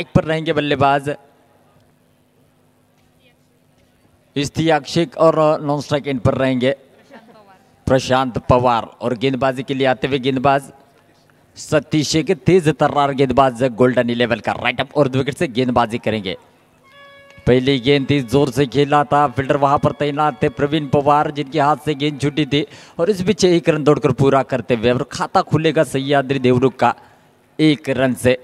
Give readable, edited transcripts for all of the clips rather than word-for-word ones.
एक पर रहेंगे बल्लेबाज इश्तियाक शेख और नॉन स्ट्राइक एंड पर रहेंगे प्रशांत पवार। और गेंदबाजी के लिए आते हुए गेंदबाज सतीश के तेज तर्रार गेंदबाज गोल्डन 11 का राइट अप और विकेट से गेंदबाजी करेंगे। पहली गेंद थी, जोर से खेला था, फील्डर वहां पर तैनात थे प्रवीण पवार जिनके हाथ से गेंद छूटी थी और इस बीच एक रन दौड़कर पूरा करते हुए और खाता खुलेगा सह्याद्री देवरुख का 1 रन से।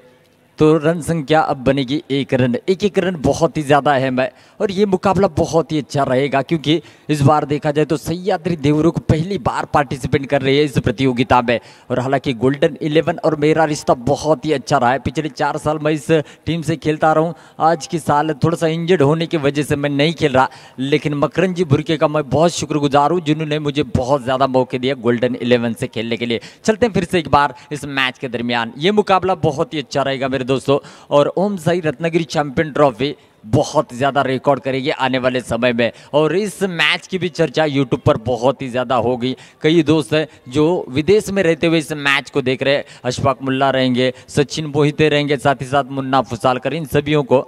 तो रन संख्या अब बनेगी 1 रन। एक रन बहुत ही ज़्यादा अहम है और ये मुकाबला बहुत ही अच्छा रहेगा क्योंकि इस बार देखा जाए तो सह्याद्री देवरुख पहली बार पार्टिसिपेट कर रही है इस प्रतियोगिता में। और हालांकि गोल्डन 11 और मेरा रिश्ता बहुत ही अच्छा रहा है। पिछले 4 साल मैं इस टीम से खेलता रहा हूँ। आज की साल थोड़ा सा इंजर्ड होने की वजह से मैं नहीं खेल रहा, लेकिन मकरंजी भुरके का मैं बहुत शुक्रगुजार हूँ जिन्होंने मुझे बहुत ज़्यादा मौके दिया गोल्डन 11 से खेलने के लिए। चलते हैं फिर से एक बार इस मैच के दरमियान। ये मुकाबला बहुत ही अच्छा रहेगा मेरे दोस्तों और ओम साई रत्नागिरी चैंपियन ट्रॉफी बहुत ज़्यादा रिकॉर्ड करेगी आने वाले समय में। और इस मैच की भी चर्चा यूट्यूब पर बहुत ही ज़्यादा होगी। कई दोस्त हैं जो विदेश में रहते हुए इस मैच को देख रहे हैं। अशफाक मुल्ला रहेंगे, सचिन मोहिते रहेंगे, साथ ही साथ मुन्ना फुसालकर, इन सभियों को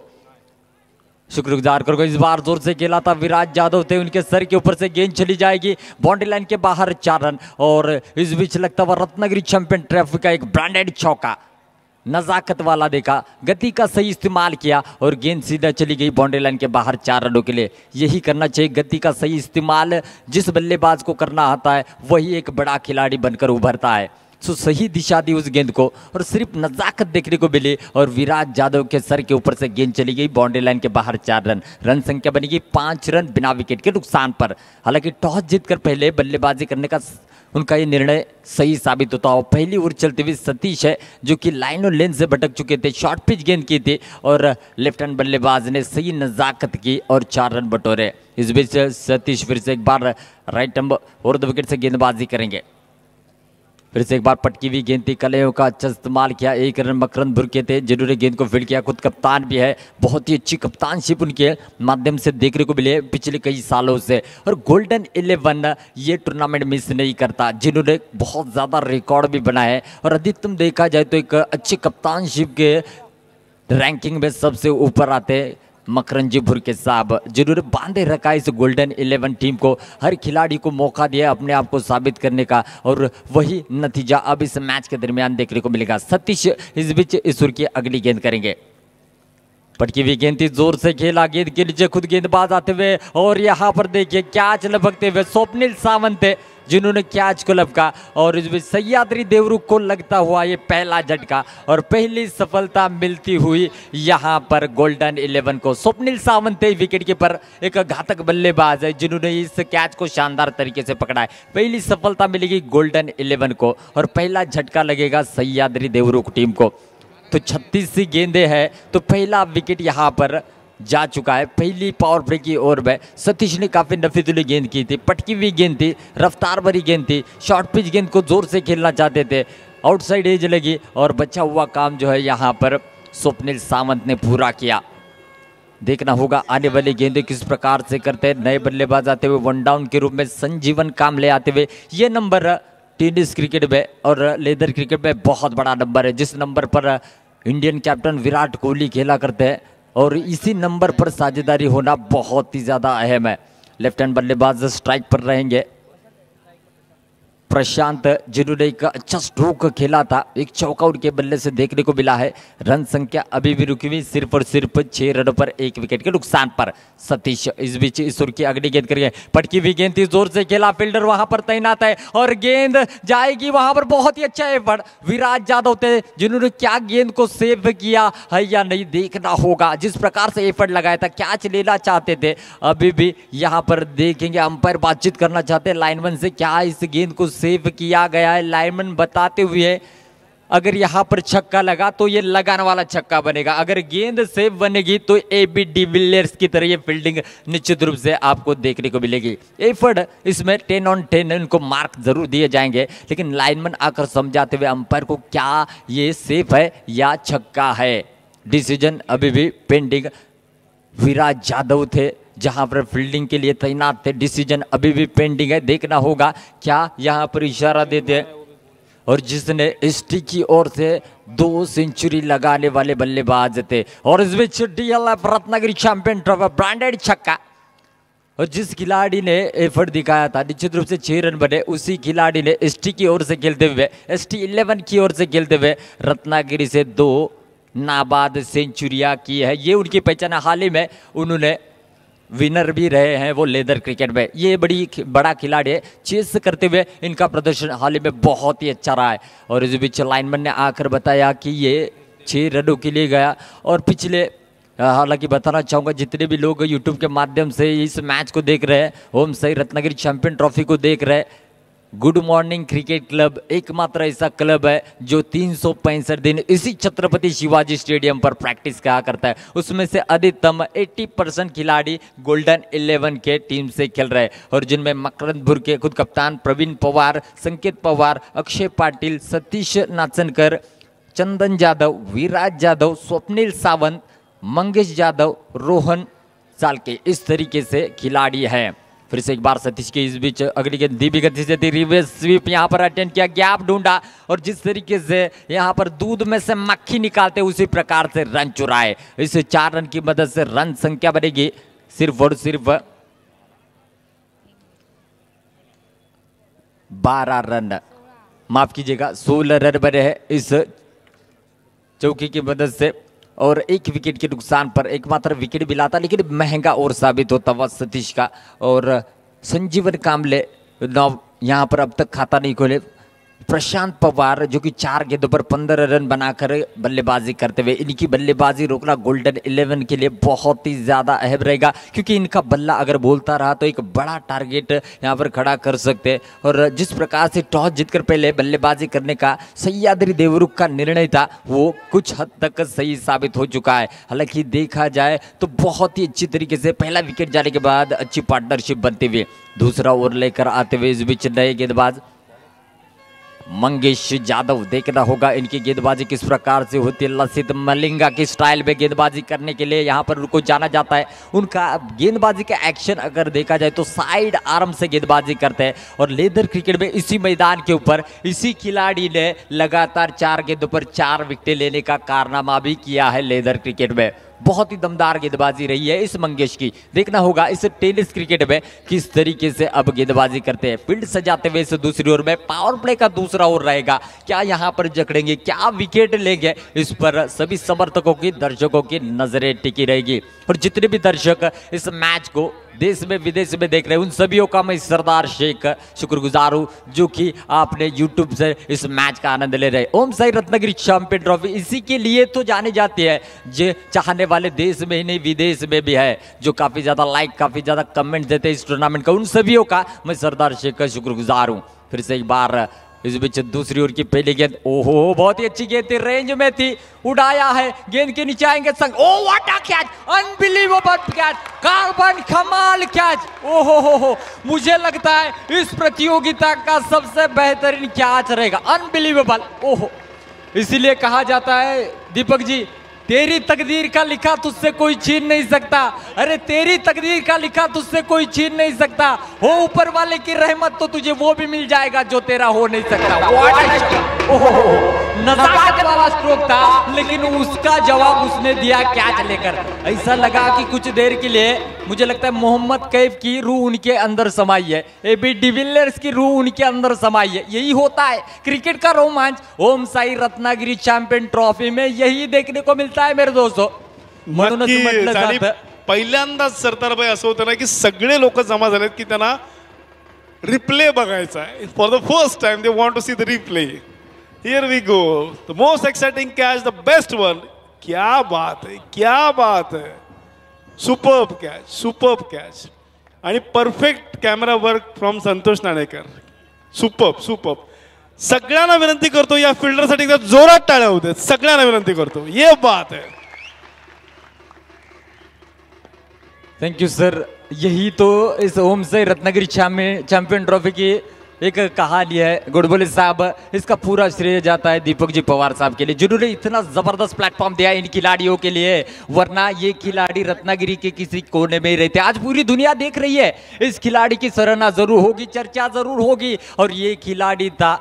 शुक्रगुजार करो। इस बार जोर से खेला था, विराट जाधव थे, उनके सर के ऊपर से गेंद चली जाएगी बाउंड्री लाइन के बाहर 4 रन। और इस बीच लगता हुआ रत्नागिरी चैंपियन ट्रॉफी का एक ब्रांडेड चौका, नजाकत वाला देखा, गति का सही इस्तेमाल किया और गेंद सीधा चली गई बाउंड्री लाइन के बाहर 4 रनों के लिए। यही करना चाहिए, गति का सही इस्तेमाल जिस बल्लेबाज को करना आता है वही एक बड़ा खिलाड़ी बनकर उभरता है। सो सही दिशा दी उस गेंद को और सिर्फ नजाकत देखने को मिली और विराट जाधव के सर के ऊपर से गेंद चली गई बाउंड्री लाइन के बाहर 4 रन। रन संख्या बनेगी 5 रन बिना विकेट के नुकसान पर। हालांकि टॉस जीतकर पहले बल्लेबाजी करने का उनका ये निर्णय सही साबित होता हो। पहली ओवर चलते हुए सतीश है जो कि लाइन और लेंथ से भटक चुके थे, शॉर्ट पिच गेंद की थी और लेफ्ट हैंड बल्लेबाज ने सही नजाकत की और 4 रन बटोरे। इस बीच सतीश फिर से एक बार राइट हैंड और 2 विकेट से गेंदबाजी करेंगे। फिर से एक बार पटकी हुई गेंद थी, कलेयों का अच्छा इस्तेमाल किया। 1 रन मकरंद भुरके थे जिन्होंने गेंद को फील्ड किया। खुद कप्तान भी है, बहुत ही अच्छी कप्तानशिप उनके माध्यम से देखने को मिले पिछले कई सालों से। और गोल्डन 11 ये टूर्नामेंट मिस नहीं करता, जिन्होंने बहुत ज़्यादा रिकॉर्ड भी बनाए हैं और अधिकतम देखा जाए तो एक अच्छी कप्तानशिप के रैंकिंग में सबसे ऊपर आते हैं मकरंजी भुरके साहब, जिन्होंने बांधे रखा इस गोल्डन 11 टीम को। हर खिलाड़ी को मौका दिया अपने आप को साबित करने का और वही नतीजा अब इस मैच के दरमियान देखने को मिलेगा। सतीश इस बीच ईश्वर की अगली गेंद करेंगे। पटकी हुई गेंद थी, जोर से खेला, गेंद के नीचे खुद गेंदबाज आते हुए और यहाँ पर देखिए कैच लपकते हुए स्वप्निल सावंत थे जिन्होंने कैच को लपका। और इस बीच सह्याद्री देवरुख को लगता हुआ ये पहला झटका और पहली सफलता मिलती हुई यहाँ पर गोल्डन 11 को। स्वप्निल सावंत थे विकेट कीपर, एक घातक बल्लेबाज है जिन्होंने इस कैच को शानदार तरीके से पकड़ा है। पहली सफलता मिलेगी गोल्डन 11 को और पहला झटका लगेगा सह्याद्री देवरुख टीम को। तो 36 सी गेंदें हैं तो पहला विकेट यहाँ पर जा चुका है। पहली पावर प्ले की ओवर में सतीश ने काफ़ी नफीजुली गेंद की थी, पटकी हुई गेंद थी, रफ्तार भरी गेंद थी, शॉर्ट पिच गेंद को जोर से खेलना चाहते थे, आउटसाइड एज लगी और बचा हुआ काम जो है यहाँ पर स्वप्निल सावंत ने पूरा किया। देखना होगा आने वाली गेंदें किस प्रकार से करते हैं। नए बल्लेबाज आते हुए 1 डाउन के रूप में संजीवन कामले आते हुए, ये नंबर टेनिस क्रिकेट में और लेदर क्रिकेट में बहुत बड़ा नंबर है, जिस नंबर पर इंडियन कैप्टन विराट कोहली खेला करते हैं और इसी नंबर पर साझेदारी होना बहुत ही ज़्यादा अहम है। लेफ्ट हैंड बल्लेबाज स्ट्राइक पर रहेंगे प्रशांत, जिन्होंने एक अच्छा स्ट्रोक खेला था, एक चौका उनके बल्ले से देखने को मिला है। रन संख्या अभी भी रुकी हुई सिर्फ और सिर्फ 6 रनों पर 1 विकेट के नुकसान पर। सतीश इस बीच ईश्वर की अगली गेंद करेंगे। पटकी हुई गेंद थी, जोर से खेला, फील्डर वहां पर तैनात है और गेंद जाएगी वहां पर। बहुत ही अच्छा एफर्ट विराट जाधव थे जिन्होंने क्या गेंद को सेव किया है या नहीं देखना होगा। जिस प्रकार से एफर्ट लगाया था, कैच लेना चाहते थे, अभी भी यहाँ पर देखेंगे अंपायर बातचीत करना चाहते हैं लाइनमैन से, क्या इस गेंद को सेव किया गया है। लाइनमैन बताते हुए अगर यहां पर छक्का लगा तो ये लगाने वाला छक्का बनेगा, अगर गेंद सेव बनेगी तो AB डिविलियर्स की तरह ये फील्डिंग निश्चित रूप से आपको देखने को मिलेगी। एफर्ट इसमें 10 on 10 इनको मार्क जरूर दिए जाएंगे, लेकिन लाइनमैन आकर समझाते हुए अंपायर को क्या ये सेफ है या छक्का है। डिसीजन अभी भी पेंडिंग। विराट जाधव थे जहां पर फील्डिंग के लिए तैनात थे, डिसीजन अभी भी पेंडिंग है। देखना होगा क्या यहां पर इशारा देते हैं और जिसने एसटी की ओर से 2 सेंचुरी लगाने वाले बल्लेबाज थे। और इस बीच DLF Ratnagiri champion trophy branded छक्का, और जिस खिलाड़ी ने एफर्ट दिखाया था, निश्चित रूप से 6 रन बने, उसी खिलाड़ी ने एसटी की ओर से खेलते हुए, एसटी 11 की ओर से खेलते हुए रत्नागिरी से 2 नाबाद सेंचुरियां की है। ये उनकी पहचान है। हाल ही में उन्होंने विनर भी रहे हैं वो लेदर क्रिकेट में। ये बड़ा खिलाड़ी है, चेस करते हुए इनका प्रदर्शन हाल ही में बहुत ही अच्छा रहा है। और इस बीच लाइनमैन ने आकर बताया कि ये 6 रनों के लिए गया। और पिछले, हालांकि बताना चाहूँगा जितने भी लोग यूट्यूब के माध्यम से इस मैच को देख रहे हैं, ओम साई रत्नागिरी चैंपियन ट्रॉफी को देख रहे हैं, गुड मॉर्निंग क्रिकेट क्लब एकमात्र ऐसा क्लब है जो 365 दिन इसी छत्रपति शिवाजी स्टेडियम पर प्रैक्टिस करा करता है। उसमें से अधिकतम 80% खिलाड़ी गोल्डन 11 के टीम से खेल रहे हैं, और जिनमें मकरंदपुर के खुद कप्तान प्रवीण पवार, संकेत पवार, अक्षय पाटिल, सतीश नाचनकर, चंदन जाधव, विराज जाधव, स्वप्निल सावंत, मंगेश जाधव, रोहन चालके, इस तरीके से खिलाड़ी हैं। फिर से एक बार सतीश के इस बीच अगली गेंद धीमी गति से थी, रिवर्स स्वीप यहाँ पर अटेंड किया, गैप ढूंढा, और जिस तरीके से यहाँ पर दूध में से मक्खी निकालते उसी प्रकार से रन चुराए। इस 4 रन की मदद से रन संख्या बनेगी सिर्फ और सिर्फ 12 रन, माफ कीजिएगा 16 रन बने हैं इस चौकी की मदद से। और 1 विकेट के नुकसान पर एकमात्र विकेट मिला था, लेकिन महंगा और साबित होता हुआ सतीश का। और संजीवन कामले यहाँ पर अब तक खाता नहीं खोले। प्रशांत पवार जो कि 4 गेंदों पर 15 रन बनाकर बल्लेबाजी करते हुए, इनकी बल्लेबाजी रोकना गोल्डन 11 के लिए बहुत ही ज़्यादा अहम रहेगा, क्योंकि इनका बल्ला अगर बोलता रहा तो एक बड़ा टारगेट यहाँ पर खड़ा कर सकते हैं। और जिस प्रकार से टॉस जीतकर पहले बल्लेबाजी करने का सह्याद्री देवरुख का निर्णय था, वो कुछ हद तक सही साबित हो चुका है। हालांकि देखा जाए तो बहुत ही अच्छी तरीके से पहला विकेट जाने के बाद अच्छी पार्टनरशिप बनते हुए दूसरा ओवर लेकर आते हुए इस बीच नए गेंदबाज मंगेश जाधव, देखना होगा इनकी गेंदबाजी किस प्रकार से होती है। लसित मलिंगा की स्टाइल में गेंदबाजी करने के लिए यहाँ पर उनको जाना जाता है। उनका गेंदबाजी का एक्शन अगर देखा जाए तो साइड आर्म से गेंदबाजी करते हैं। और लेदर क्रिकेट में इसी मैदान के ऊपर इसी खिलाड़ी ने लगातार 4 गेंदों पर 4 विकेटें लेने का कारनामा भी किया है। लेदर क्रिकेट में बहुत ही दमदार गेंदबाजी रही है इस मंगेश की। देखना होगा इस टेनिस क्रिकेट में किस तरीके से अब गेंदबाजी करते हैं। फील्ड सजाते हुए इस दूसरी ओवर में पावर प्ले का दूसरा ओवर रहेगा, क्या यहाँ पर जकड़ेंगे, क्या विकेट लेंगे, इस पर सभी समर्थकों की, दर्शकों की नजरें टिकी रहेगी। और जितने भी दर्शक इस मैच को देश में विदेश में देख रहे हैं, उन सभी का मैं सरदार शेख शुक्रगुजार हूँ जो कि आपने YouTube से इस मैच का आनंद ले रहे। ओम साई रत्नागिरी चैंपियन ट्रॉफी इसी के लिए तो जाने जाती है, जो चाहने वाले देश में ही नहीं विदेश में भी है, जो काफ़ी ज़्यादा लाइक, काफ़ी ज़्यादा कमेंट देते हैं इस टूर्नामेंट का। उन सभी का मैं सरदार शेख का शुक्रगुजार हूँ। फिर से एक बार इस बीच दूसरी ओवर की पहली गेंद, ओहो बहुत ही अच्छी गेंद थी, रेंज में थी, उड़ाया है, गेंद के नीचे आएंगे संग, oh what a catch, unbelievable catch, carbon कमाल कैच, ओहो हो, मुझे लगता है इस प्रतियोगिता का सबसे बेहतरीन कैच रहेगा, अनबिलीवेबल। ओहो, इसीलिए कहा जाता है दीपक जी, तेरी तकदीर का लिखा तुझसे कोई छीन नहीं सकता। अरे तेरी तकदीर का लिखा तुझसे कोई छीन नहीं सकता, हो ऊपर वाले की रहमत तो तुझे वो भी मिल जाएगा जो तेरा हो नहीं सकता। नजाकत वाला स्ट्रोक था, लेकिन उसका जवाब उसने दिया कैच लेकर। ऐसा लगा कि कुछ देर के लिए मुझे लगता है मोहम्मद कैफ की रूह उनके अंदर समाई है, एबी डिविलियर्स की रूह उनके अंदर समाई है। यही होता है क्रिकेट का रोमांच। ओम साई रत्नागिरी चॅम्पियन ट्रॉफी में यही देखने को मिळता आहे मेरे दोस्तों। म्हणूनच म्हटलं जातं पहिल्यांदाच सरदारभाई असं होतं ना की सगळे लोक जमा झालेत की त्यांना रिप्ले बघायचा आहे। For the first time they want to see the replay. Here we go, the most exciting catch, the best one. क्या बात है, क्या बात है, सुपर्ब कैच, सुपर्ब कैच आणि perfect camera work from Santosh Nanekar. Superb, superb. सगळ्यांना विनंती करतो या फिल्डरसाठी एकदा जोरात टाळ्या होऊ देत, सगळ्यांना विनंती करतो। ये बात है, थैंक यू सर। यही तो इस ओम साई रत्नागिरी चैंपियन ट्रॉफी की एक कहानी है। गुडबोले साहब, इसका पूरा श्रेय जाता है दीपक जी पवार साहब के लिए, जिन्होंने इतना जबरदस्त प्लेटफॉर्म दिया इन खिलाड़ियों के लिए। वरना ये खिलाड़ी रत्नागिरी के किसी कोने में ही रहते। आज पूरी दुनिया देख रही है, इस खिलाड़ी की सराहना जरूर होगी, चर्चा जरूर होगी। और ये खिलाड़ी था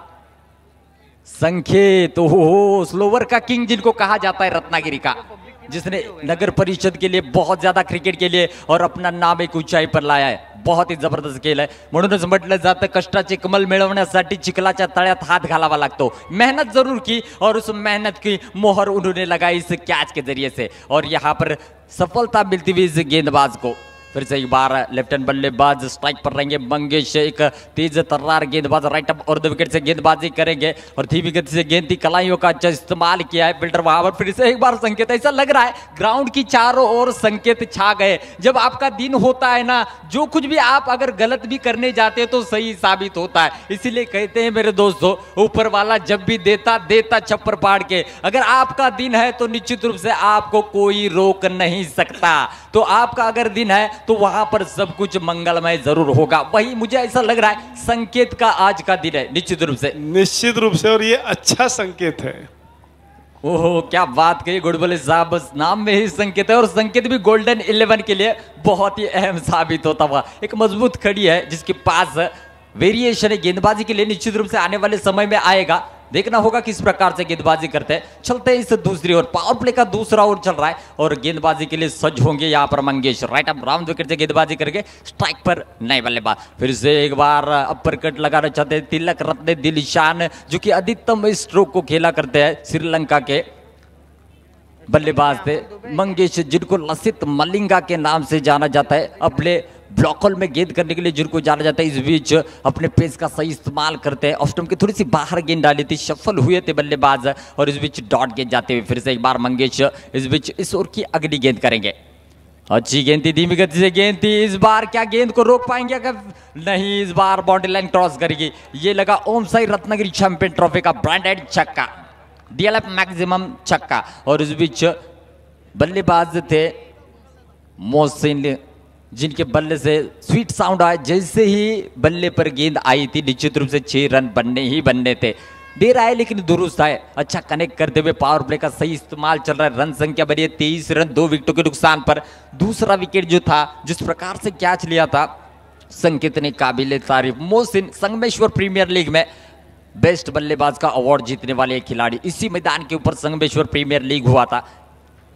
संकेत, ओहो, स्लोवर का किंग जिनको कहा जाता है, रत्नागिरी का, जिसने नगर परिषद के लिए बहुत ज्यादा क्रिकेट के लिए और अपना नाम एक ऊंचाई पर लाया है. बहुत ही जबरदस्त खेळ आहे. म्हणूनच म्हटलं जातं कष्टाचे कमल मिळवण्यासाठी चिखलाच्या तळ्यात हात घालावा लागतो. मेहनत जरूर की और उस मेहनत की मोहर उन्होंने लगाई इस कैच के जरिए से और यहाँ पर सफलता मिलती हुई इस गेंदबाज को. फिर से एक बार लेफ्ट हैंड बल्लेबाज स्ट्राइक पर रहेंगे. मंगेश एक तेज तर्रार गेंदबाज राइट अप और 2 विकेट से गेंदबाजी करेंगे और धीमी गति से गेंद की कलाइयों का अच्छा इस्तेमाल किया है फिल्टर वहां पर. फिर से एक बार संकेत, ऐसा लग रहा है ग्राउंड की चारों ओर संकेत छा गए. जब आपका दिन होता है ना, जो कुछ भी आप अगर गलत भी करने जाते हैं तो सही साबित होता है. इसीलिए कहते हैं मेरे दोस्तों, ऊपर वाला जब भी देता छप्पर फाड़ के. अगर आपका दिन है तो निश्चित रूप से आपको कोई रोक नहीं सकता. तो आपका अगर दिन है तो वहां पर सब कुछ मंगलमय जरूर होगा. वही मुझे ऐसा लग रहा है संकेत का आज का दिन है निश्चित रूप से और ये अच्छा संकेत है. ओहो, क्या बात कही गुडबले साहब, बस नाम में ही संकेत है और संकेत भी गोल्डन 11 के लिए बहुत ही अहम साबित होता हुआ. एक मजबूत खड़ी है जिसके पास वेरिएशन है गेंदबाजी के लिए, निश्चित रूप से आने वाले समय में आएगा. देखना होगा किस प्रकार से गेंदबाजी करते हैं. चलते हैं इस दूसरी ओर, पावर प्ले का दूसरा ओवर चल रहा है और गेंदबाजी के लिए सज्ज होंगे यहाँ पर Mangesh. Right up round wicket से गेंदबाजी करके स्ट्राइक पर नए बल्लेबाज. फिर से एक बार अपर कट लगाना चाहते हैं तिलक रत्ने दिलशान, जो कि अधिकतम स्ट्रोक को खेला करते हैं, श्रीलंका के बल्लेबाज थे मंगेश, जिनको लसित मलिंगा के नाम से जाना जाता है. अपने ब्लॉकल में गेंद करने के लिए जिनको जाना जाता है, इस बीच अपने पेस का सही इस्तेमाल करते हैं. ऑफ स्टंप की थोड़ी सी बाहर गेंद डाली थी, सफल हुए थे बल्लेबाज और इस बीच डॉट गेंद जाते हुए. फिर से एक बार मंगेश इस बीच इस ओवर की अगली गेंद करेंगे. अच्छी गेंद थी, धीमी गति से गेंद थी. इस बार क्या गेंद को रोक पाएंगे? अगर नहीं, इस बार बाउंड्री लाइन क्रॉस करेगी. ये लगा ओम साई रत्नागिरी चैंपियन ट्रॉफी का ब्रांडेड छक्का, डीएलएफ मैक्सिमम छक्का. और इस बीच बल्लेबाज थे मोहसिन, जिनके बल्ले से स्वीट साउंड आया जैसे ही बल्ले पर गेंद आई थी. निश्चित रूप से 6 रन बनने थे. देर आए लेकिन दुरुस्त आए. अच्छा कनेक्ट करते हुए पावर प्ले का सही इस्तेमाल चल रहा है. रन संख्या बनी है 23 रन 2 विकेटों के नुकसान पर. दूसरा विकेट जो था, जिस प्रकार से कैच लिया था संकेत ने, काबिले तारीफ. मोहसिन संगमेश्वर प्रीमियर लीग में बेस्ट बल्लेबाज का अवार्ड जीतने वाले खिलाड़ी. इसी मैदान के ऊपर संगमेश्वर प्रीमियर लीग हुआ था.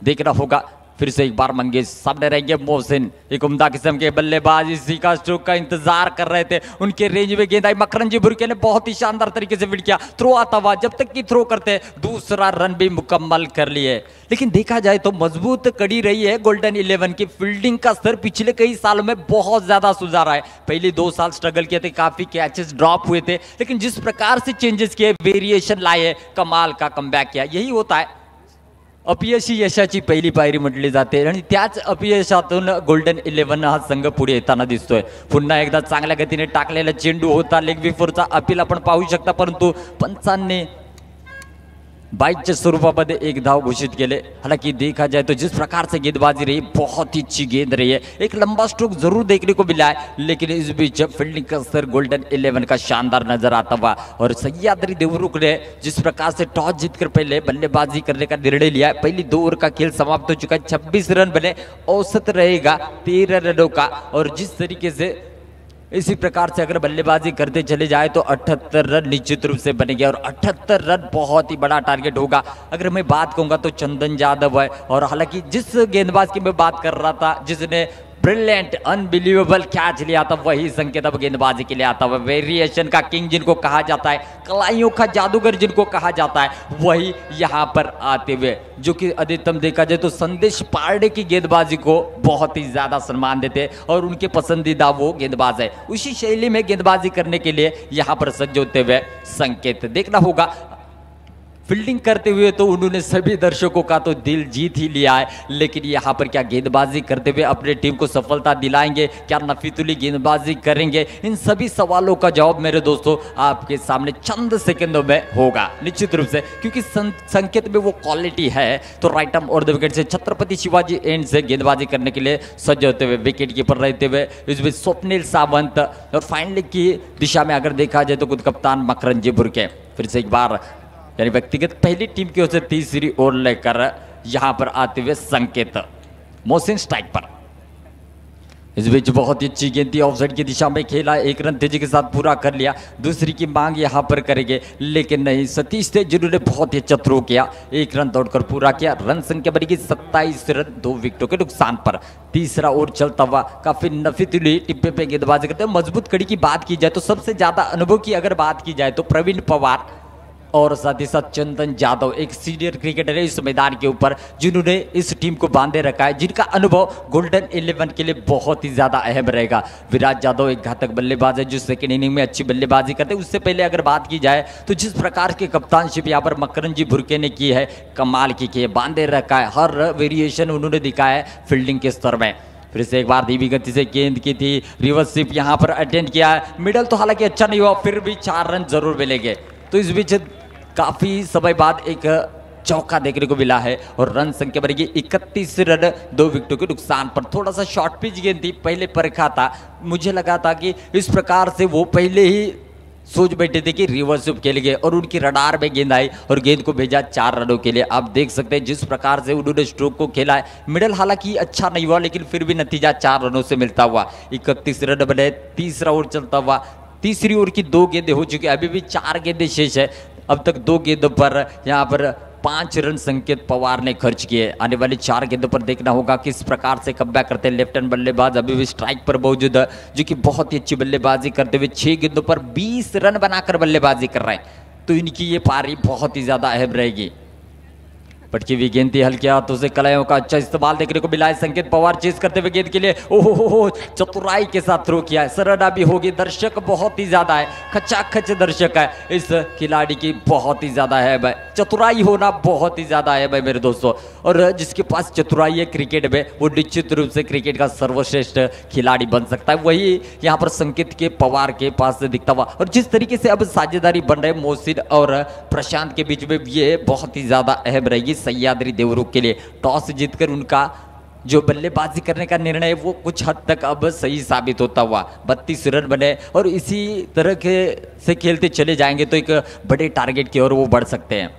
देखना होगा. फिर से एक बार मंगेश, सामने रहेंगे मोहसिन, एक उम्दा किस्म के बल्लेबाज, इसी का स्ट्रोक का इंतजार कर रहे थे. उनके रेंज में गेंद आई, मकरंजी बुरके ने बहुत ही शानदार तरीके से विकेट किया. थ्रो आता हुआ, जब तक की थ्रो करते दूसरा रन भी मुकम्मल कर लिए. लेकिन देखा जाए तो मजबूत कड़ी रही है गोल्डन 11 की. फील्डिंग का स्तर पिछले कई सालों में बहुत ज्यादा सुधारा है. पहले 2 साल स्ट्रगल किए थे, काफी कैचेस ड्रॉप हुए थे, लेकिन जिस प्रकार से चेंजेस किए, वेरिएशन लाए, कमाल का कमबॅक किया. यही होता है. अपयशी यशाची पहिली पायरी म्हटली जाते आणि त्याच अपयशातून गोल्डन 11 हा संघ पुढे येताना दिसतोय. पुन्हा एकदा चांगल्या गतीने टाकलेला चेंडू होता, लेग बिफोरचा अपील आपण पाहू शकता, परंतु पंचांनी बाईकच्या स्वरूपामध्ये एक धाव घोषित केले. हालांकि देखा जाए तो जिस प्रकार से गेंदबाजी रही, बहुत ही अच्छी गेंद रही है. एक लंबा स्ट्रोक जरूर देखने को मिला है, लेकिन इस बीच फील्डिंग का स्तर गोल्डन 11 का शानदार नजर आता हुआ. और सह्याद्री देवरुख ने जिस प्रकार से टॉस जीतकर पहले बल्लेबाजी करने का निर्णय लिया है. पहली 2 ओवर का खेल समाप्त हो चुका है. 26 रन बने, औसत रहेगा 13 रनों का. और जिस तरीके से इसी प्रकार से अगर बल्लेबाजी करते चले जाए तो 78 रन निश्चित रूप से बनेंगे और 78 रन बहुत ही बड़ा टारगेट होगा. अगर मैं बात कहूंगा तो चंदन यादव है. और हालांकि जिस गेंदबाज की मैं बात कर रहा था, जिसने ब्रिलियंट अनबिलीवेबल कैच लिया था, वही संकेत अब गेंदबाजी के लिए आता हुआ. वेरिएशन का किंग जिनको कहा जाता है, कलाइयों का जादूगर जिनको कहा जाता है, वही यहाँ पर आते हुए, जो कि अधिकतम देखा जाए तो संदेश पांडे की गेंदबाजी को बहुत ही ज्यादा सम्मान देते हैं और उनके पसंदीदा वो गेंदबाज है. उसी शैली में गेंदबाजी करने के लिए यहाँ पर सज्ज होते हुए संकेत. देखना होगा फील्डिंग करते हुए तो उन्होंने सभी दर्शकों का तो दिल जीत ही लिया है, लेकिन यहाँ पर क्या गेंदबाजी करते हुए अपने टीम को सफलता दिलाएंगे, क्या नफीतुली गेंदबाजी करेंगे? इन सभी सवालों का जवाब मेरे दोस्तों आपके सामने चंद सेकंडों में होगा निश्चित रूप से, क्योंकि संकेत में वो क्वालिटी है. तो राइट आर्म और 2 विकेट से छत्रपति शिवाजी एंड से गेंदबाजी करने के लिए सज्ज होते हुए, विकेट कीपर रहते हुए इस बीच स्वप्निल सावंत. और फाइनल की दिशा में अगर देखा जाए तो खुद कप्तान मकरंजी बुरके. फिर से एक बार यानी व्यक्तिगत पहली टीम की ओर से तीसरी ओर लेकर यहां पर आते हुए संकेत. मोहसिन स्ट्राइक पर. इस बीच बहुत ही अच्छी गेंद थी, ऑफसाइड की दिशा में खेला, एक रन तेजी के साथ पूरा कर लिया। दूसरी की मांग यहाँ पर करेंगे लेकिन नहीं, सतीश थे जिन्होंने बहुत ही अच्छा थ्रो किया, एक रन दौड़कर पूरा किया। रन संख्या बनेगी 27 रन 2 विकेटों के नुकसान पर। तीसरा ओवर चलता हुआ काफी नफीतुली टिप्पे पे गेंदबाजी करते हैं। मजबूत कड़ी की बात की जाए तो सबसे ज्यादा अनुभव की अगर बात की जाए तो प्रवीण पवार और साथ ही साथ चंदन जादव, एक सीनियर क्रिकेटर है इस मैदान के ऊपर जिन्होंने इस टीम को बांधे रखा है, जिनका अनुभव गोल्डन 11 के लिए बहुत ही ज्यादा अहम रहेगा। विराट जादव एक घातक बल्लेबाज है जो सेकेंड इनिंग में अच्छी बल्लेबाजी करते हैं। उससे पहले अगर बात की जाए तो जिस प्रकार की कप्तानशिप यहाँ पर मकरन जी भुरके ने की है, कमाल की है, बांधे रखा है, हर वेरिएशन उन्होंने दिखाया है फील्डिंग के स्तर में। फिर से एक बार धीमी गति से गेंद की थी, रिवर्स स्वीप यहाँ पर अटेंड किया है, मिडल तो हालांकि अच्छा नहीं हुआ, फिर भी 4 रन जरूर मिलेंगे। तो इस बीच काफी समय बाद एक चौका देखने को मिला है और रन संख्या बनेगी 31 रन 2 विकेटों के नुकसान पर। थोड़ा सा शॉर्ट पिच गेंद थी, पहले परखा था, मुझे लगा था कि इस प्रकार से वो पहले ही सोच बैठे थे कि रिवर्स स्वीप खेलेंगे और उनकी रडार में गेंद आई और गेंद को भेजा 4 रनों के लिए। आप देख सकते हैं जिस प्रकार से उन्होंने स्ट्रोक को खेला है, मिडल हालांकि अच्छा नहीं हुआ लेकिन फिर भी नतीजा 4 रनों से मिलता हुआ 31 रन बने। तीसरा ओवर चलता हुआ, तीसरी ओवर की 2 गेंदें हो चुकी है, अभी भी 4 गेंदें शेष है। अब तक 2 गेंदों पर यहाँ पर 5 रन संकेत पवार ने खर्च किए। आने वाली 4 गेंदों पर देखना होगा किस प्रकार से कमबैक करते हैं लेफ्ट हैंड बल्लेबाज, अभी भी स्ट्राइक पर मौजूद है, जो कि बहुत ही अच्छी बल्लेबाजी करते हुए 6 गेंदों पर 20 रन बनाकर बल्लेबाजी कर रहे हैं। तो इनकी ये पारी बहुत ही ज्यादा अहम रहेगी। पटकी हुई गेंद थी, हल्के हाथों से कलाइयों का अच्छा इस्तेमाल देखने को मिला है। संकेत पवार चेस करते हुए गेंद के लिए ओहो चतुराई के साथ थ्रो किया है, सरड़ा भी होगी, दर्शक बहुत ही ज्यादा है, खचाखच दर्शक है इस खिलाड़ी की, बहुत ही ज्यादा है भाई, चतुराई होना बहुत ही ज्यादा है भाई मेरे दोस्तों। और जिसके पास चतुराई है क्रिकेट में वो निश्चित रूप से क्रिकेट का सर्वश्रेष्ठ खिलाड़ी बन सकता है, वही यहाँ पर संकेत के पवार के पास से दिखता हुआ। और जिस तरीके से अब साझेदारी बन रहे मोहसिन और प्रशांत के बीच में, ये बहुत ही ज्यादा अहम रहेगी सह्याद्री देवरुख के लिए। टॉस जीतकर उनका जो बल्लेबाजी करने का निर्णय है वो कुछ हद तक अब सही साबित होता हुआ। 32 रन बने और इसी तरह के से खेलते चले जाएंगे तो एक बड़े टारगेट की ओर वो बढ़ सकते हैं।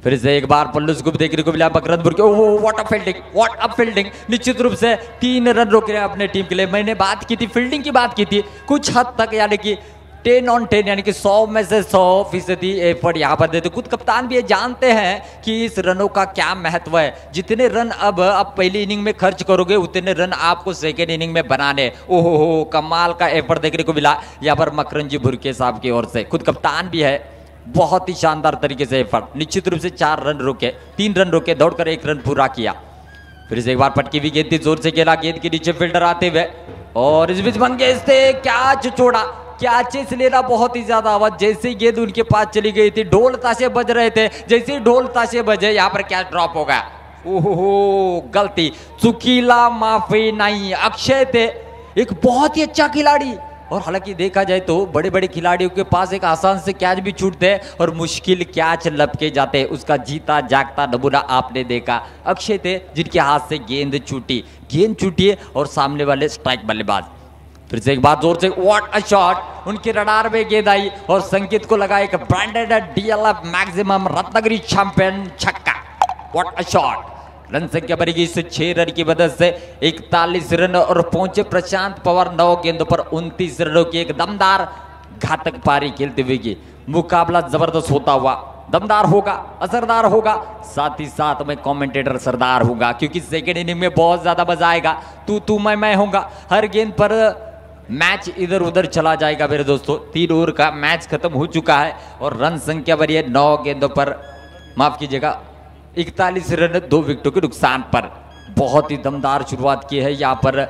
फिर से एक बार पल्लू स्कूप देखने को मिला मकरंदपुर के, ओहो what a fielding, what a fielding. निश्चित रूप से 3 रन रोक रहे हैं अपने टीम के लिए। मैंने बात की थी फील्डिंग की, बात की थी कुछ हद तक, यानी कि 10 on 10 यानी कि 100 में से 100% एफर्ट यहाँ पर देते। खुद कप्तान भी ये जानते हैं कि इस रनों का क्या महत्व है। जितने रन अब आप पहली इनिंग में खर्च करोगे उतने रन आपको सेकेंड इनिंग में बनाने। ओहो कमाल का एफर्ट देखने को मिला यहाँ पर मकरन जी भुरके साहब की ओर से। खुद कप्तान भी है, बहुत ही शानदार तरीके से एफर्ट। निश्चित रूप से 4 रन रोके, 3 रन रोके, दौड़कर 1 रन पूरा किया। फिर से एक बार पटकी हुई गेंद थी, जोर से खेला, गेंद के नीचे फील्डर आते हुए और इस बीच बन गए थे कैच छोड़ा। कैचेस लेना बहुत ही ज्यादा आवाज, जैसे ही गेंद उनके पास चली गई थी ढोल ताशे बज रहे थे, जैसे ही ढोल ताशे बजे यहाँ पर कैच ड्रॉप हो गया। ओहो गलती, चुकीला माफी नहीं। अक्षय थे एक बहुत ही अच्छा खिलाड़ी और हालांकि देखा जाए तो बड़े बड़े खिलाड़ियों के पास एक आसान से कैच भी छूटते हैं और मुश्किल कैच लपके जाते हैं। उसका जीता जागता नमूना आपने देखा। अक्षय थे जिनके हाथ से गेंद छूटी है और सामने वाले स्ट्राइक बल्लेबाज। फिर से एक बार जोर से व्हाट अ शॉट, उनके रडार में गेंद आई और संकेत को लगा एक branded DLF maximum Ratnagiri champion छक्का। What a shot. रन संख्या बढ़ेगी इस 6 रन की मदद से 41 रन और पहुंचे प्रशांत पवार 9 गेंदों पर 29 रनों की एक दमदार घातक पारी खेलते हुए की। मुकाबला जबरदस्त होता हुआ, दमदार होगा, असरदार होगा, साथ ही साथ में कमेंटेटर सरदार होगा क्योंकि सेकेंड इनिंग में बहुत ज्यादा मजा आएगा। तू मैं होगा, हर गेंद पर मैच इधर उधर चला जाएगा मेरे दोस्तों। 3 ओवर का मैच खत्म हो चुका है और रन संख्या बढ़ी है 9 गेंदों पर, माफ कीजिएगा 41 रन 2 विकेटों के नुकसान पर। बहुत ही दमदार शुरुआत की है यहाँ पर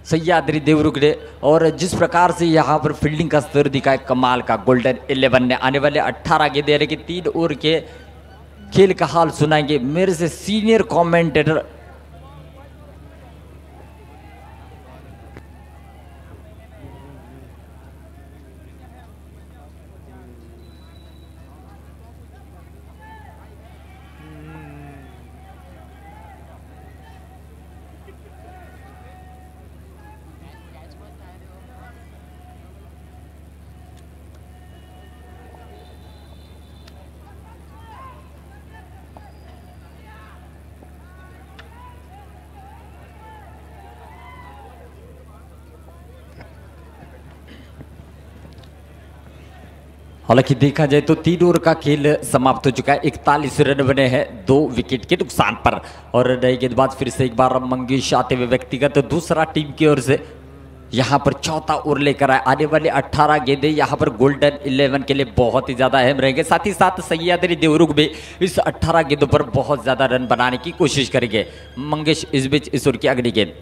सह्याद्री देवरुख ने और जिस प्रकार से यहाँ पर फील्डिंग का स्तर दिखा है कमाल का गोल्डन 11 ने। आने वाले 18 गेंदें यानी कि 3 ओवर के खेल का हाल सुनाएंगे मेरे से सीनियर कमेंटेटर हालांकि देखा जाए तो 3 ओवर का खेल समाप्त हो चुका है। 41 रन बने हैं 2 विकेट के नुकसान पर। और नए गेंदबाज फिर से एक बार मंगेश आते हुए व्यक्तिगत तो दूसरा टीम की ओर से यहाँ पर चौथा ओवर लेकर आए। आने वाले 18 गेंदें यहाँ पर गोल्डन 11 के लिए बहुत ही ज्यादा अहम रहेंगे। साथ ही साथ सह्याद्री देवरुख भी इस 18 गेंदों पर बहुत ज्यादा रन बनाने की कोशिश करेंगे। मंगेश इस बीच इस ओवर की अगली गेंद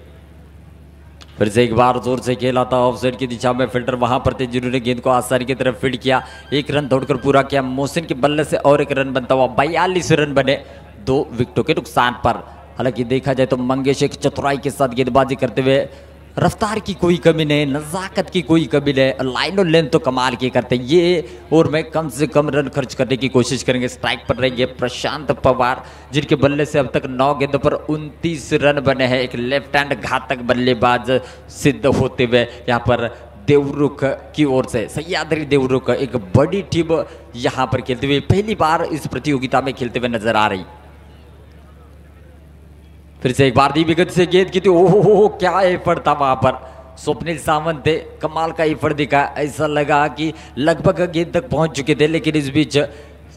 फिर से एक बार जोर से खेला था ऑफसाइड की दिशा में। फिल्डर वहां पर थे जिन्होंने गेंद को आसानी की तरफ फील्ड किया। 1 रन दौड़कर पूरा किया। मोहसिन के बल्ले से और 1 रन बनता हुआ 42 रन बने 2 विकेटों के नुकसान पर। हालांकि देखा जाए तो मंगेश एक चतुराई के साथ गेंदबाजी करते हुए, रफ्तार की कोई कमी नहीं, नज़ाकत की कोई कमी नहीं, लाइन और लेंथ तो कमाल की करते हैं ये। और में कम से कम रन खर्च करने की कोशिश करेंगे। स्ट्राइक पर रहेंगे प्रशांत पवार, जिनके बल्ले से अब तक 9 गेंदों पर 29 रन बने हैं। एक लेफ्ट हैंड घातक बल्लेबाज सिद्ध होते हुए यहाँ पर देवरुख की ओर से सह्याद्री देवरुख एक बड़ी टीम यहाँ पर खेलते हुए पहली बार इस प्रतियोगिता में खेलते हुए नजर आ रही। फिर से एक बार दी विकेट से गेंद की थी। ओहो क्या एफर्ट था वहां पर। स्वप्निल सावंत थे, कमाल का एफर्ट दिखा। ऐसा लगा कि लगभग गेंद तक पहुंच चुके थे, लेकिन इस बीच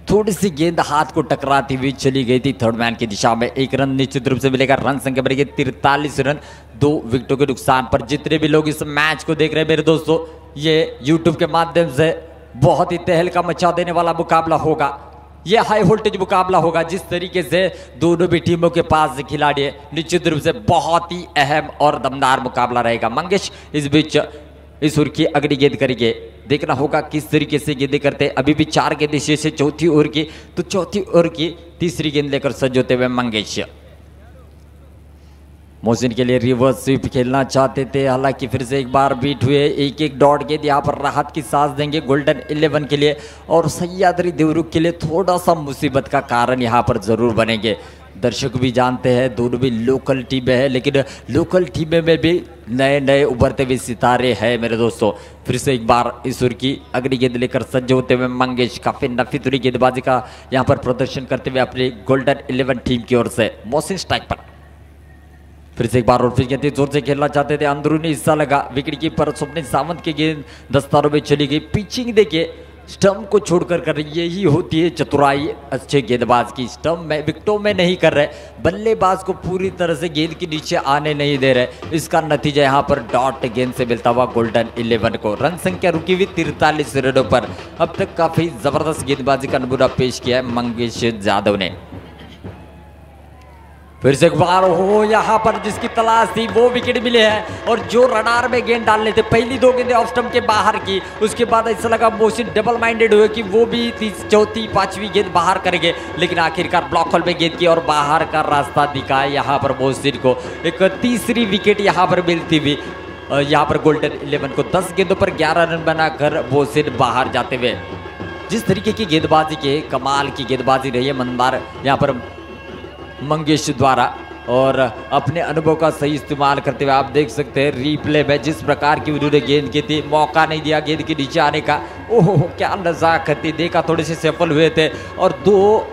थोड़ी सी गेंद हाथ को टकराती हुई चली गई थी थर्ड मैन की दिशा में। 1 रन निश्चित रूप से मिलेगा। रन संख्या बढ़ेगी 43 रन 2 विकेटों के नुकसान पर। जितने भी लोग इस मैच को देख रहे हैं मेरे दोस्तों, ये यूट्यूब के माध्यम से बहुत ही तहलका मचा देने वाला मुकाबला होगा। यह हाई वोल्टेज मुकाबला होगा। जिस तरीके से दोनों भी टीमों के पास खिलाड़ी है, निश्चित रूप से बहुत ही अहम और दमदार मुकाबला रहेगा। मंगेश इस बीच इस ओवर की अगली गेंद करेंगे। देखना होगा किस तरीके से गेंदें करते हैं। अभी भी 4 गेंदें शेष है चौथी ओवर की, तो चौथी ओवर की तीसरी गेंद लेकर सज्ज होते हुए मंगेश। मोहसिन के लिए रिवर्स स्वीप खेलना चाहते थे, हालांकि फिर से एक बार बीट हुए। 1-1 डॉट गेंद यहाँ पर राहत की सांस देंगे गोल्डन 11 के लिए। और सह्याद्री देवरुख के लिए थोड़ा सा मुसीबत का कारण यहाँ पर जरूर बनेंगे। दर्शक भी जानते हैं दोनों भी लोकल टीमें हैं, लेकिन लोकल टीमें में भी नए नए उभरते हुए सितारे हैं मेरे दोस्तों। फिर से एक बार इस ओवर की अगली गेंद लेकर सज्ज होते हुए मंगेश काफी नफीतुरी गेंदबाजी का यहाँ पर प्रदर्शन करते हुए अपनी गोल्डन 11 टीम की ओर से। मोहसिन स्ट्राइक पर फिर से एक बार और फिर गेंद जोर से खेलना चाहते थे, अंदरूनी हिस्सा लगा। विकेट कीपर स्वप्निल सावंत की गेंद दस्तारों में चली गई। पिचिंग देखिए स्टंप को छोड़कर कर रही, यही होती है चतुराई अच्छे गेंदबाज की। स्टंप में विकेटों में नहीं कर रहे, बल्लेबाज को पूरी तरह से गेंद के नीचे आने नहीं दे रहे। इसका नतीजा यहाँ पर डॉट गेंद से मिलता हुआ गोल्डन 11 को। रन संख्या रुकी हुई 43 रनों पर। अब तक काफी जबरदस्त गेंदबाजी का नमूना पेश किया है मंगेश यादव ने। फिर से एक बार हो यहाँ पर जिसकी तलाश थी वो विकेट मिले हैं। और जो रडार में गेंद डालने थे, पहली 2 गेंदें ऑफ स्टंप के बाहर की, उसके बाद ऐसा लगा मोहसिन डबल माइंडेड हुए कि वो भी चौथी 5वीं गेंद बाहर करेंगे, लेकिन आखिरकार ब्लॉक होल में गेंद की और बाहर का रास्ता दिखाया यहाँ पर मोहसिन को। एक तीसरी विकेट यहाँ पर मिलती हुई यहाँ पर गोल्डन 11 को। 10 गेंदों पर 11 रन बनाकर मोहसिन बाहर जाते हुए। जिस तरीके की गेंदबाजी के कमाल की गेंदबाजी रही है मंदार यहाँ पर मंगेश द्वारा, और अपने अनुभव का सही इस्तेमाल करते हुए आप देख सकते हैं रिप्ले में जिस प्रकार की उन्होंने गेंद की थी, मौका नहीं दिया गेंद के नीचे आने का। ओहो क्या नजाकत थी, देखा थोड़े से सफल हुए थे और 2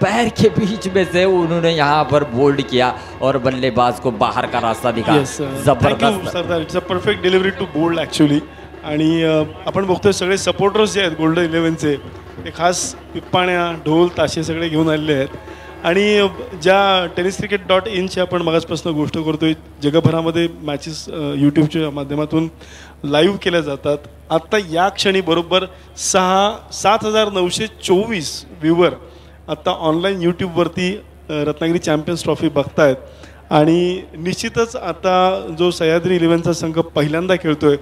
पैर के बीच में से उन्होंने यहाँ पर बोल्ड किया और बल्लेबाज को बाहर का रास्ता दिखा। जबरदस्त सरदार, it's a perfect delivery to bowled actually. आणि आपण बघतोय सगळे सपोर्टर्स जे आहेत गोल्डन 11चे ते खास पिप्पाण्या ढोल ताशे सगळे घेऊन आलेले आहेत. आणि ज्या tenniscricket.in आपण मगाचपासून गोष्ट करतोय, जगभरामध्ये मॅचेस यूट्यूबच्या माध्यमातून लाईव्ह केल्या जातात. आत्ता या क्षणी बरोबर 7,924 व्ह्यूवर आत्ता ऑनलाईन यूट्यूबवरती रत्नागिरी चॅम्पियन्स ट्रॉफी बघतायत. आणि निश्चितच आता जो सह्याद्री 11चा संघ पहिल्यांदा खेळतोय,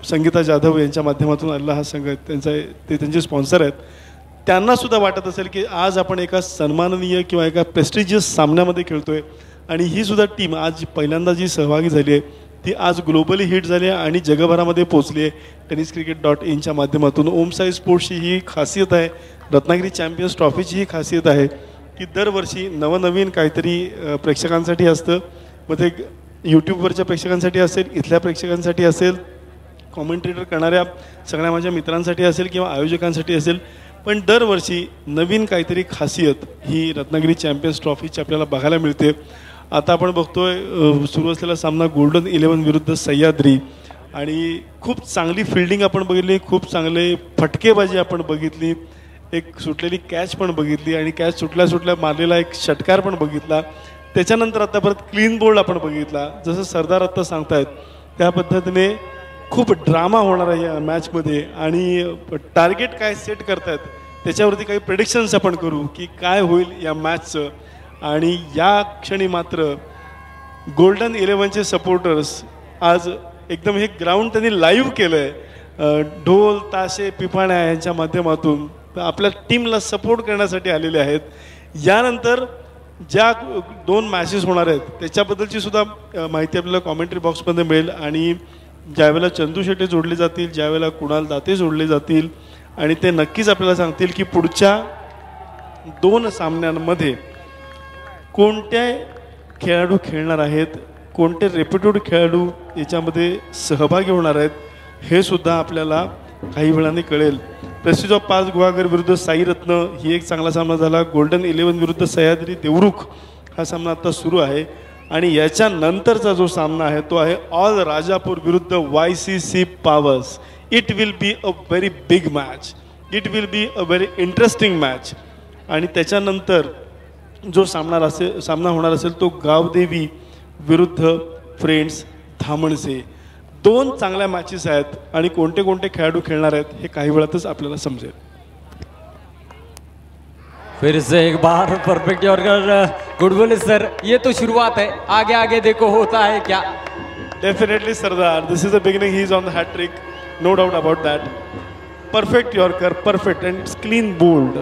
संगीता जाधव यांच्या माध्यमातून आलेला हा संघ, ते त्यांचे स्पॉन्सर आहेत. त्यांना सुद्धा वाटत असेल की आज आपण एका सन्माननीय किंवा एका प्रेस्टिजियस सामन्यामध्ये खेळतोय. आणि ही सुद्धा टीम आज पहिल्यांदा जी सहभागी झाली आहे ती आज ग्लोबली हिट झाली आहे आणि जगभरामध्ये पोहोचली आहे tenniscricket.inच्या माध्यमातून. ओमसाई स्पोर्ट्सची ही खासियत आहे, रत्नागिरी चॅम्पियन्स ट्रॉफीची ही खासियत आहे की दरवर्षी नवनवीन काहीतरी प्रेक्षकांसाठी असतं. मग ते यूट्यूबवरच्या प्रेक्षकांसाठी असेल, इथल्या प्रेक्षकांसाठी असेल, कॉमेंटेटर करणाऱ्या सगळ्या माझ्या मित्रांसाठी असेल किंवा आयोजकांसाठी असेल, पण दरवर्षी नवीन काहीतरी खासियत ही रत्नागिरी चॅम्पियन्स ट्रॉफीची आपल्याला बघायला मिळते. आता आपण बघतोय सुरू असलेला सामना गोल्डन 11 विरुद्ध सह्याद्री. आणि खूप चांगली फिल्डिंग आपण बघितली, खूप चांगले फटकेबाजी आपण बघितली, एक सुटलेली कॅच पण बघितली आणि कॅच सुटल्या सुटल्या मारलेला एक षटकार पण बघितला. त्याच्यानंतर आता परत क्लीन बोल्ड आपण बघितला. जसं सरदार आत्ता सांगतायत त्या पद्धतीने खूप ड्रामा होणार आहे या मॅचमध्ये आणि टार्गेट काय सेट करतायत त्याच्यावरती काही प्रेडिक्शन्स आपण करू की काय होईल या मॅचचं. आणि या क्षणी मात्र गोल्डन 11चे सपोर्टर्स आज एकदम हे ग्राउंड त्यांनी लाईव्ह केलं आहे. ढोल ताशे पिपाण्या यांच्या माध्यमातून आपल्या टीमला सपोर्ट करण्यासाठी आलेले आहेत. यानंतर ज्या 2 मॅचेस होणार आहेत त्याच्याबद्दलची सुद्धा माहिती आपल्याला कॉमेंट्री बॉक्समध्ये मिळेल. आणि ज्यावेळेला चंदू शेट्टी जोडले जातील, ज्यावेळेला कुणाल दाते जोडले जातील आणि ते नक्कीच आपल्याला सांगतील की पुढच्या 2 सामन्यांमध्ये कोणत्या खेळाडू खेळणार आहेत, कोणते रेप्युटेड खेळाडू याच्यामध्ये सहभागी होणार आहेत हे सुद्धा आपल्याला काही वेळाने कळेल. प्रेस्टिज ऑफ पास गुहागर विरुद्ध साई रत्न ही एक चांगला सामना झाला. गोल्डन 11 विरुद्ध सह्याद्री देवरुख हा सामना आता सुरू आहे. आणि याच्यानंतरचा जो सामना आहे तो आहे ऑल राजापूर विरुद्ध YCC powers. It will be a very big match, it will be a very interesting match. आणि त्याच्यानंतर जो सामना होणार असेल तो गावदेवी विरुद्ध फ्रेंड्स धामणसे. 2 चांगल्या मॅचेस आहेत आणि कोणते कोणते खेळाडू खेळणार आहेत हे काही वेळातच आपल्याला समजेल. फिर से एक बार परफेक्ट और गुड बोले सर. ये तो शुरुआत है, आगे आगे देखो होता है क्या. Definitely Sardar, this is the beginning. He is on the hat trick, no doubt about that. Perfect yorker, perfect and clean bowled.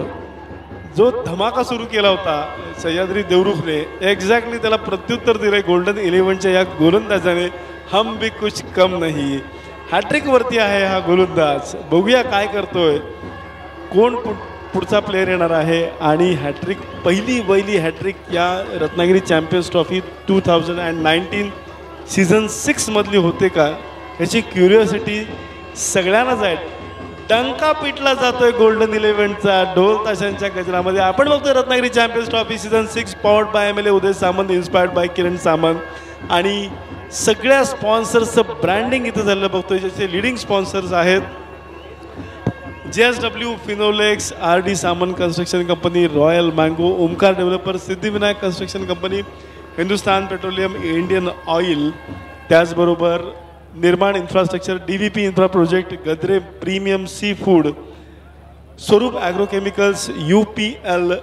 जो धमाका सुरू केला होता सह्याद्री देवरुखने, एक्झॅक्टली त्याला प्रत्युत्तर दिले गोल्डन 11च्या या गोलंदाजाने. हम भी कुछ कम नहीं. हॅट्रिक वरती आहे हा गोलंदाज. बघूया काय करतोय, कोण पुढचा प्लेयर येणार आहे. आणि हॅट्रिक पहिली हॅट्रिक या रत्नागिरी चॅम्पियन्स ट्रॉफी 2019 सीझन 6 मधली होते का याची क्युरिओसिटी सगळ्यांनाच आहे. डंका पिटला जातोय गोल्डन 11चा ढोल ताशांच्या गजरामध्ये. आपण बघतोय Ratnagiri champions trophy season 6 powered by MLA Uday Samant, inspired by Kiran Samant. आणि सगळ्या स्पॉन्सर्सचं ब्रँडिंग इथं झालेलं बघतोय, ज्याचे लिडिंग स्पॉन्सर्स आहेत JSW, Finolex, RD Samant construction company, royal mango, Omkar developer, Siddhivinayak construction company, Hindustan petroleum, Indian oil, त्याचबरोबर Nirman infrastructure, DVP infra project, Gadre premium sea food, Swaroop agrochemicals, UPL,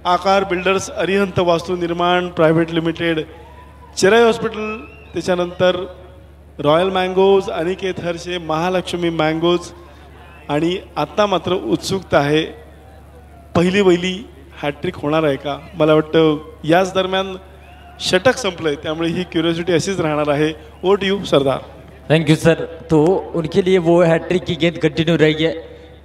Akar builders, Arihant Vastu Nirman private limited, Chirai hospital, त्याच्यानंतर royal mangoes, Aniket Harshe, Mahalakshmi mangoes. आणि आता मात्र उत्सुकता आहे, पहिली hat trick होणार आहे का. मला वाटतं याच दरम्यान षटक संपलंय, त्यामुळे ही क्युरियोसिटी अशीच राहणार आहे. Over to you Sardar. Thank you sir. तो उनके लिए वो हैट्रिक की गेंद कंटिन्यू रही है,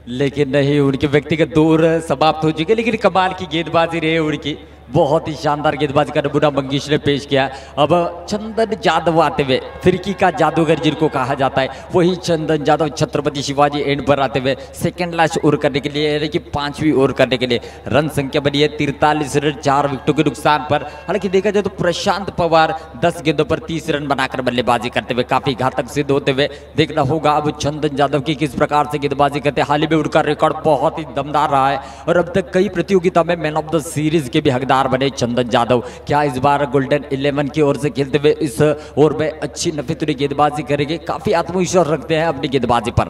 लेकिन नहीं, उनके व्यक्तिगत दौर समाप्त हो चुके. लेकिन कमाल की गेंदबाजी रही उनकी, बहुत ही शानदार गेंदबाजी का नमूना मंगेश ने पेश किया. अब चंदन जादव आते हुए, फिरकी का जादूगर जिनको कहा जाता है, वही चंदन जादव छत्रपति शिवाजी एंड पर आते हुए सेकंड लास्ट ओवर करने के लिए, यानी कि 5वीं ओवर करने के लिए. रन संख्या बनी है 43 रन 4 विकेटों के नुकसान पर. हालांकि देखा जाए तो प्रशांत पवार 10 गेंदों पर 30 रन बनाकर बल्लेबाजी करते हुए काफी घातक सिद्ध होते हुए. देखना होगा अब चंदन जादव की किस प्रकार से गेंदबाजी करते. हाल ही में उनका रिकॉर्ड बहुत ही दमदार रहा है और अब तक कई प्रतियोगिता में मैन ऑफ द सीरीज के भी हकदार बने चंदन जादव. क्या इस बार गोल्डन 11 की ओर से खेलते हुए इस ओवर में अच्छी नफीतुरी गेंदबाजी करेंगे. काफी आत्मविश्वास रखते हैं अपनी गेंदबाजी पर.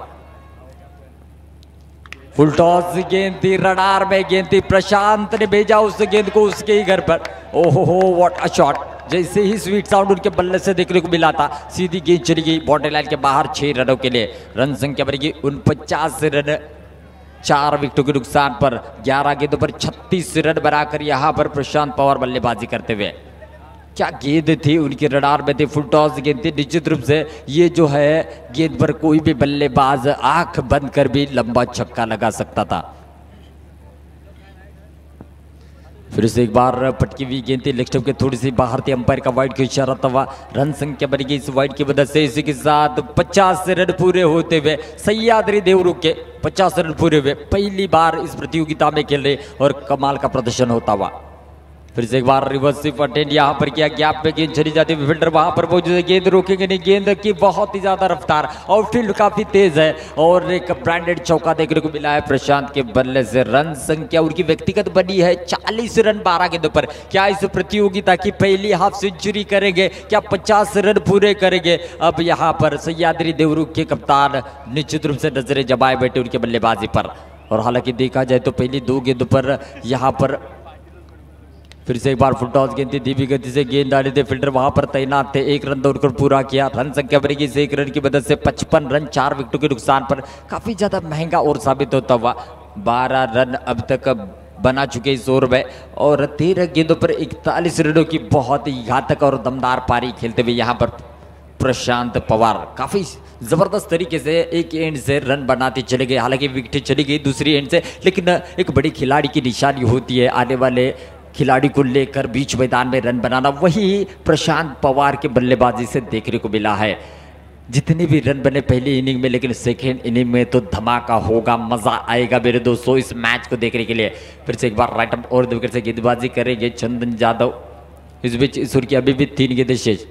फुल टॉस गेंद थी, रडार में गेंद थी, प्रशांत ने भेजा उस गेंद को उसके ही घर पर. ओहो व्हाट अ शॉट. जैसे ही स्वीट साउंड उनके बल्ले से देखने को मिला था, सीधी गेंद चली गई बाउंड्री लाइन के बाहर 6 रनों के लिए. रन संख्या बनेगी 49 रन 4 विकेटों के नुकसान पर. 11 गेंदों पर 36 रन बनाकर यहां पर प्रशांत पवार बल्लेबाजी करते हुए. क्या गेंद थी उनके रडार में थी, फुल टॉस गेंद थी. निश्चित रूप से ये जो है गेंद पर कोई भी बल्लेबाज आंख बंद कर भी लंबा छक्का लगा सकता था. फिर से एक बार पटकी हुई गेंद थी, लेग स्टंप के थोड़ी सी बाहर थी. अंपायर का वाइड को इशारा था. रन संख्या बन गई इस वाइड की मदद से. इसी के साथ 50 रन पूरे होते हुए सह्याद्री देवरुख के 50 रन पूरे हुए. पहली बार इस प्रतियोगिता में खेल रहे और कमाल का प्रदर्शन होता हुआ. फिर से एक बार रिवर्स अटेंड यहाँ पर किया, गैप पे गेंद चली जाती है, फील्डर वहां पर मौजूद है, गेंद रोकेंगे नहीं, गेंद की बहुत ही ज्यादा रफ्तार, आउटफील्ड काफी तेज है और एक ब्रांडेड चौका देखने को मिला है प्रशांत के बल्ले से। रन संख्या उनकी व्यक्तिगत बनी है 40 रन 12 गेंदों पर। क्या इस प्रतियोगिता की पहली हाफ सेंचुरी करेंगे, क्या 50 रन पूरे करेंगे? अब यहाँ पर सह्याद्री देवरू के कप्तान निश्चित रूप से नजरें जमाए बैठे उनके बल्लेबाजी पर। और हालांकि देखा जाए तो पहली 2 गेंदों पर यहाँ पर फिर से एक बार फुल टॉस गेंद थी, धीमी गति से गेंद डाली थी, फील्डर वहां पर तैनात थे, 1 रन दौड़कर पूरा किया। रन संख्या बनेगी इस 1 रन की मदद से 55 रन 4 विकेटों के नुकसान पर। काफी ज्यादा महंगा और साबित होता हुआ 12 रन अब तक बना चुके इस ओवर में और 13 गेंदों पर 41 रनों की बहुत ही घातक और दमदार पारी खेलते हुए यहाँ पर प्रशांत पवार काफी जबरदस्त तरीके से एक एंड से रन बनाते चले गए। हालांकि विकेट चली गई दूसरी एंड से, लेकिन एक बड़ी खिलाड़ी की निशानी होती है आने वाले खिलाड़ी को लेकर बीच मैदान में रन बनाना। वही प्रशांत पवार के बल्लेबाजी से देखने को मिला है। जितने भी रन बने पहली इनिंग में, लेकिन सेकेंड इनिंग में तो धमाका होगा, मजा आएगा मेरे दोस्तों इस मैच को देखने के लिए। फिर से एक बार राइट अप और विकेट से गेंदबाजी करेंगे चंदन यादव। इस बीच ईश्वर की अभी भी 3 गेंदें शेष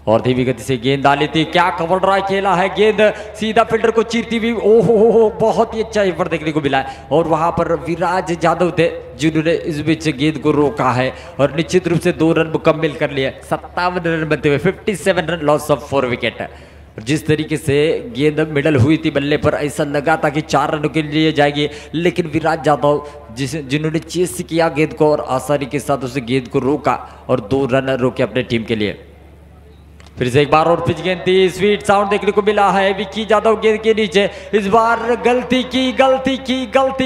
और धीमी गति से गेंद डाली थी, क्या कवर ड्राइव खेला है, गेंद सीधा फील्डर को चीरती हुई, ओहो बहुत ही अच्छा पर देखने को मिला है। और वहां पर विराज यादव थे जिन्होंने इस बीच गेंद को रोका है और निश्चित रूप से 2 रन मुकम्मल कर लिए। 57 रन बनते हुए 57 रन, लॉस ऑफ 4 विकेट। जिस तरीके से गेंद मिडल हुई थी बल्ले पर, ऐसा लगा था कि 4 रनों के लिए जाएगी, लेकिन विराज यादव जिन्होंने चेस किया गेंद को और आसानी के साथ उस गेंद को रोका और 2 रन रोके अपने टीम के लिए। फिर से एक बार और पिच गेंद थी, स्वीट साउंड देखने को मिला है विक्की यादव गेंद के नीचे। इस बार गलती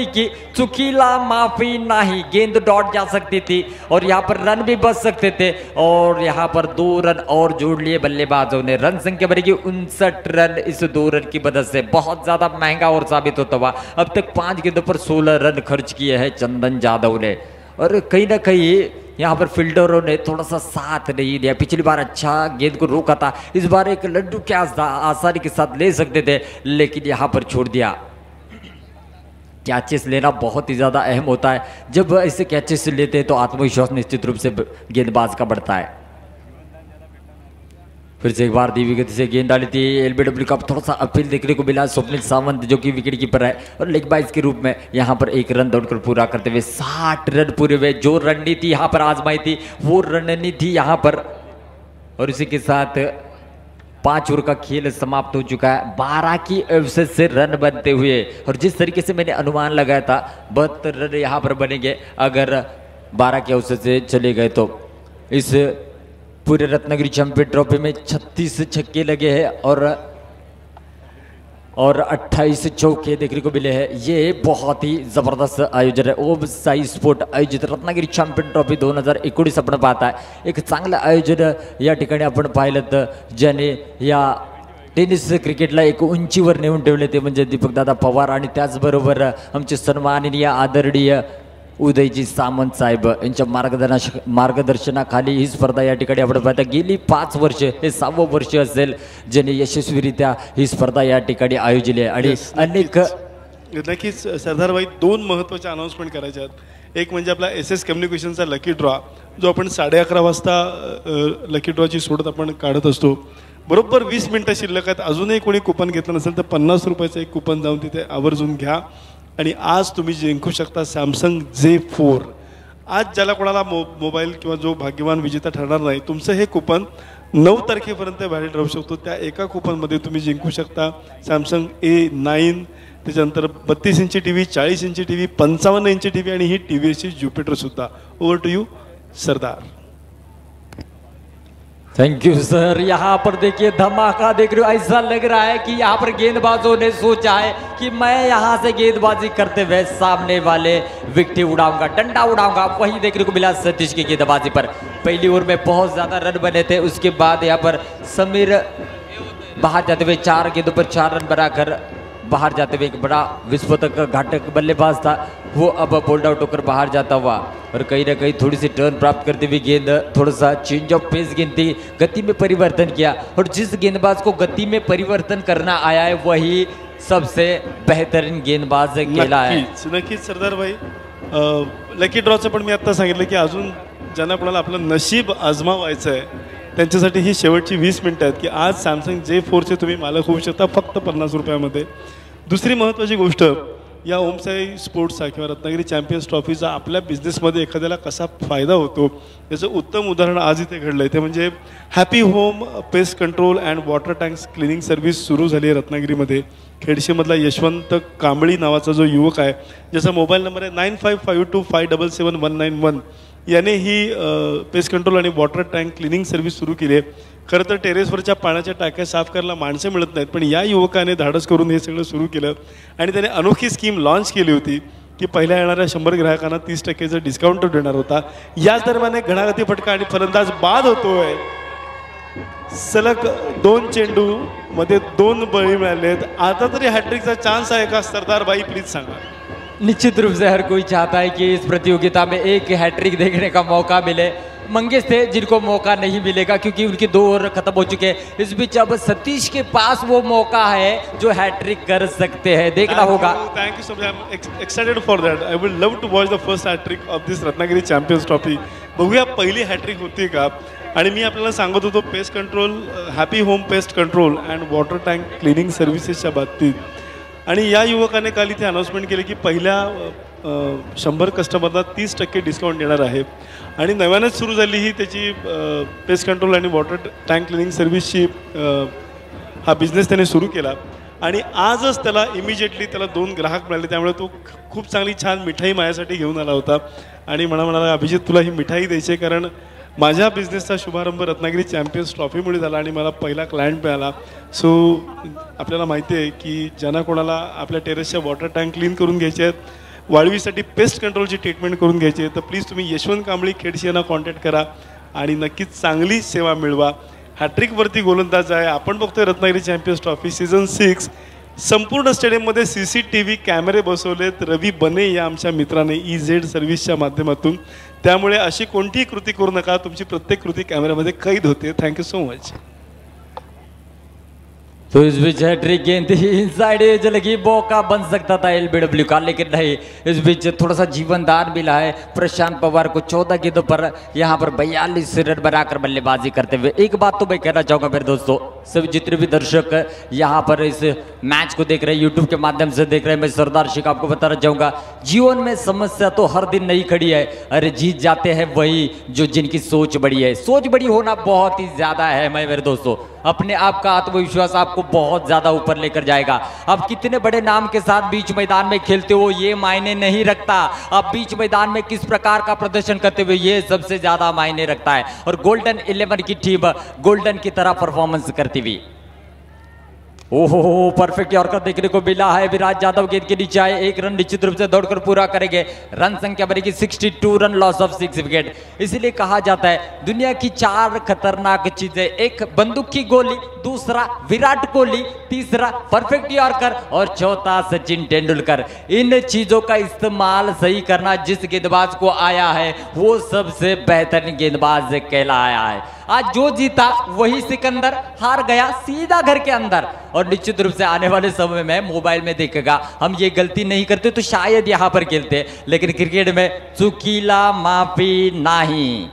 की चुकीला माफी नहीं, गेंद डॉट जा सकती थी और यहाँ पर रन भी बच सकते थे और यहाँ पर 2 रन और जोड़ लिए बल्लेबाजों ने। रन संख्या बनेगी 59 रन इस 2 रन की मदद से। बहुत ज्यादा महंगा और साबित होता हुआ अब तक 5 गेंदों पर 16 रन खर्च किए हैं चंदन यादव ने। और कहीं ना कहीं यहाँ पर फील्डरों ने थोड़ा सा साथ नहीं दिया। पिछली बार अच्छा गेंद को रोका था, इस बार एक लड्डू कैच था, आसानी के साथ ले सकते थे, लेकिन यहाँ पर छोड़ दिया। कैचेस लेना बहुत ही ज्यादा अहम होता है। जब ऐसे कैचेस लेते हैं तो आत्मविश्वास निश्चित रूप से गेंदबाज का बढ़ता है। फिर से एक बार धीमी गति से गेंद डाली थी, एलबीडब्ल्यू का थोड़ा सा अपील देखने को मिला। स्वप्निल सावंत जो कि विकेट कीपर है और लेग बाइज के रूप में यहाँ पर 1 रन दौड़कर पूरा करते हुए 60 रन पूरे हुए। जो रणनीति यहाँ पर आजमाई थी वो रणनीति यहाँ पर, और इसी के साथ 5 ओवर का खेल समाप्त हो चुका है। 12 की एवरेज से रन बनते हुए और जिस तरीके से मैंने अनुमान लगाया था 72 रन यहाँ पर बनेंगे अगर 12 के एवरेज से चले गए तो। इस पूरे रत्नागिरी चैंपियन ट्रॉफी में 36 छक्के लगे हैं और 28 चौके देखने को मिले हैं। ये बहुत ही जबरदस्त आयोजन है। ओम साई स्पोर्ट आयोजित रत्नागिरी चॅम्पियन ट्रॉफी 2019 आपण पाहताय। एक चांगलं आयोजन या ठिकाणी आपण पाहिलं तर ज्याने या टेनिस क्रिकेटला एक उंचीवर नेऊन ठेवले ते म्हणजे दीपकदादा पवार आणि त्याचबरोबर आमचे सन्माननीय आदरणीय उदयजी सामंत साहेब यांच्या मार्गदर्शनाखाली ही स्पर्धा या ठिकाणी आपण पाहता। गेली 5 वर्ष हे 6वं वर्ष असेल ज्याने यशस्वीरित्या ही स्पर्धा या ठिकाणी आयोजिली आहे आणि अनेक नक्कीच सरदार भाई 2 महत्त्वाचे अनाउन्समेंट करायचे आहेत। एक म्हणजे आपला एसएस कम्युनिकेशनचा लकी ड्रॉ जो आपण 11:30 वाजता लकी ड्रॉची सोडत आपण काढत असतो। बरोबर 20 मिनिटं शिल्लक आहेत। अजूनही कोणी कुपन घेतलं नसेल तर 50 रुपयाचं एक कुपन जाऊन तिथे आवर्जून घ्या आणि आज तुम्ही जिंकू शकता सॅमसंग J4। आज ज्याला कोणाला मोबाईल किंवा जो भाग्यवान विजेता ठरणार नाही तुमचं हे कुपन 9 तारखेपर्यंत व्हॅलिड राहू शकतो। त्या एका कुपनमध्ये तुम्ही जिंकू शकता सॅमसंग A9, त्याच्यानंतर 32 इंची टीव्ही, 40 इंची टीव्ही, 55 इंची टीव्ही आणि ही टीव्हीची ज्युपिटर सुद्धा। Over to you Sardar. Thank you sir. यहाँ पर देखिए धमाका देख रहे हो, ऐसा लग रहा है कि यहाँ पर गेंदबाजों ने सोचा है कि मैं यहाँ से गेंदबाजी करते हुए सामने वाले विकेट उड़ाऊंगा, डंडा उड़ाऊंगा। वही देखने को मिला सतीश की गेंदबाजी पर। पहली ओवर में बहुत ज्यादा रन बने थे, उसके बाद यहाँ पर समीर बाहर जाते हुए 4 गेंदों पर 4 रन बनाकर बाहर जाते हुए एक बड़ा विस्फोटक घातक बल्लेबाज था वो अब बोल्ड आउट होकर बाहर जाता हुआ और कहीं ना कहीं थोड़ी सी टर्न प्राप्त करते हुए गेंद थोड़ा सा चेंज ऑफ पेस गेंद थी, गति में परिवर्तन किया और जिस गेंदबाज को गति में परिवर्तन करना आया है वही सबसे बेहतरीन गेंदबाज केला है। नक्कीच सरदार भाई लकी ड्रॉचं पण मी आता सांगितलं की अजून ज्यांना कोणाला आपलं नशीब आजमावायचं आहे त्यांच्यासाठी ही शेवटची 20 मिनिटं आहेत की आज सॅमसंग J4चे तुम्ही मालक होऊ शकता फक्त 50 रुपयामध्ये. दुसरी महत्त्वाची गोष्ट, या ओमसाई स्पोर्ट्सचा किंवा रत्नागिरी चॅम्पियन्स ट्रॉफीचा आपल्या बिझनेसमध्ये एखाद्याला कसा फायदा होतो याचं उत्तम उदाहरण आज इथे घडलं आहे. ते म्हणजे happy home pest control and water tanks cleaning service सुरू झाली आहे रत्नागिरीमध्ये. खेडशीमधला यशवंत कांबळी नावाचा जो युवक आहे, ज्याचा मोबाईल नंबर आहे 9552577191, याने ही पेस्ट कंट्रोल आणि वॉटर टँक क्लिनिंग सर्व्हिस सुरू केली आहे. खरं तर टेरेसवरच्या पाण्याच्या टाक्या साफ करायला माणसं मिळत नाहीत, पण या युवकाने धाडस करून हे सगळं सुरू केलं आणि त्याने अनोखी स्कीम लॉन्च केली होती की पहिल्या येणाऱ्या 100 ग्राहकांना 30% डिस्काउंट देणार होता. याच दरम्यान एक घणाघाती फटका आणि फलंदाज बाद होतोय. सलग 2 चेंडू मध्ये 2 बळी मिळालेत. आता तरी हॅट्रिकचा चान्स आहे का सरदार बाई, प्लीज सांगा. निश्चित रूप से हर कोई चाहता है कि इस प्रतियोगिता में एक हैट्रिक देखने का मौका मिले. मंगेश थे जिनको मौका नहीं मिलेगा क्योंकि उनके 2 ओवर खत्म हो चुके हैं. इस बीच अब सतीश के पास वो मौका है जो हैट्रिक कर सकते हैं, देखना होगा. Thank you so much, I am excited for that. I would love to watch the first hat trick of this Ratnagiri champions trophy. बघूया पहिली हॅट्रिक होती का. आणि मी आपल्याला सांगत होतो pest control, happy home pest control and water tank cleaning सर्व्हिसेसच्या बाबतीत. आणि या युवकाने काल इथे अनाउन्समेंट केली की पहिल्या 100 कस्टमरला 30% डिस्काउंट देणार आहे. आणि नव्यानंच सुरू झाली ही त्याची पेस्ट कंट्रोल आणि वॉटर टँक क्लिनिंग सर्व्हिसची हा बिझनेस त्याने सुरू केला. आणि आजच त्याला इमिजिएटली त्याला 2 ग्राहक मिळाले. त्यामुळे तो खूप चांगली छान मिठाई माझ्यासाठी घेऊन आला होता आणि म्हणाला अभिजित तुला ही मिठाई द्यायची आहे, कारण माझ्या बिझनेसचा शुभारंभ रत्नागिरी चॅम्पियन्स ट्रॉफीमुळे झाला आणि मला पहिला क्लायंट मिळाला. सो आपल्याला माहिती आहे की ज्यांना कोणाला आपल्या टेरेसच्या वॉटर टँक क्लीन करून घ्यायचे आहेत, वाळवीसाठी पेस्ट कंट्रोलची ट्रीटमेंट करून घ्यायची आहे, तर प्लीज तुम्ही यशवंत कांबळी खेडशी यांना कॉन्टॅक्ट करा आणि नक्कीच चांगली सेवा मिळवा. हॅट्रिकवरती गोलंदाज आहे. आपण बघतोय रत्नागिरी चॅम्पियन्स ट्रॉफी सीझन 6. संपूर्ण स्टेडियममध्ये CCTV कॅमेरे बसवलेत रवी बने या आमच्या मित्राने EZ सर्व्हिसच्या माध्यमातून. त्यामुळे अशी कोणतीही कृती करू नका, तुमची प्रत्येक कृती कॅमेऱ्यामध्ये कैद होते. Thank you so much. तो इस बीच हैट्रिक गेंद इनसाइड एज लगी, मौका बन सकता था LBW का, लेकिन नहीं. इस बीच थोड़ा सा जीवनदान मिला है प्रशांत पवार को 14 गेंदों पर यहाँ पर 42 रन बनाकर बल्लेबाजी करते हुए. एक बात तो मैं कहना चाहूँगा मेरे दोस्तों, सभी जितने भी दर्शक यहाँ पर इस मैच को देख रहे हैं, यूट्यूब के माध्यम से देख रहे हैं, मैं सरदार शेख आपको बताना चाहूँगा जीवन में समस्या तो हर दिन नहीं खड़ी है. अरे जीत जाते हैं वही जो जिनकी सोच बड़ी है. सोच बड़ी होना बहुत ही ज़्यादा है मेरे दोस्तों. अपने आप का आत्मविश्वास आपको बहुत ज़्यादा ऊपर लेकर जाएगा. आप कितने बड़े नाम के साथ बीच मैदान में खेलते हो ये मायने नहीं रखता, आप बीच मैदान में किस प्रकार का प्रदर्शन करते हुए ये सबसे ज़्यादा मायने रखता है. और गोल्डन 11 की टीम गोल्डन की तरह परफॉर्मेंस करती हुई. ओहो परफेक्ट यॉर्कर देखने को मिला है. विराज यादव गेंद के नीचे आए, 1 रन निश्चित रूप से दौड़कर पूरा करेंगे. रन संख्या बनेगी 62 रन, लॉस ऑफ 6 विकेट. इसलिए कहा जाता है दुनिया की 4 खतरनाक चीजें, एक बंदूक की गोली, दूसरा विराट कोहली, तीसरा परफेक्ट यॉर्कर और चौथा सचिन तेंदुलकर. इन चीजों का इस्तेमाल सही करना जिस गेंदबाज को आया है वो सबसे बेहतरीन गेंदबाज कहलाया है. आज जो जीता वही सिकंदर, हार गया सीधा घर के अंदर. और निश्चित रूप से आने वाले समय में मोबाइल में देखेगा हम ये गलती नहीं करते तो शायद यहां पर खेलते, लेकिन क्रिकेट में चुकीला माफी नहीं.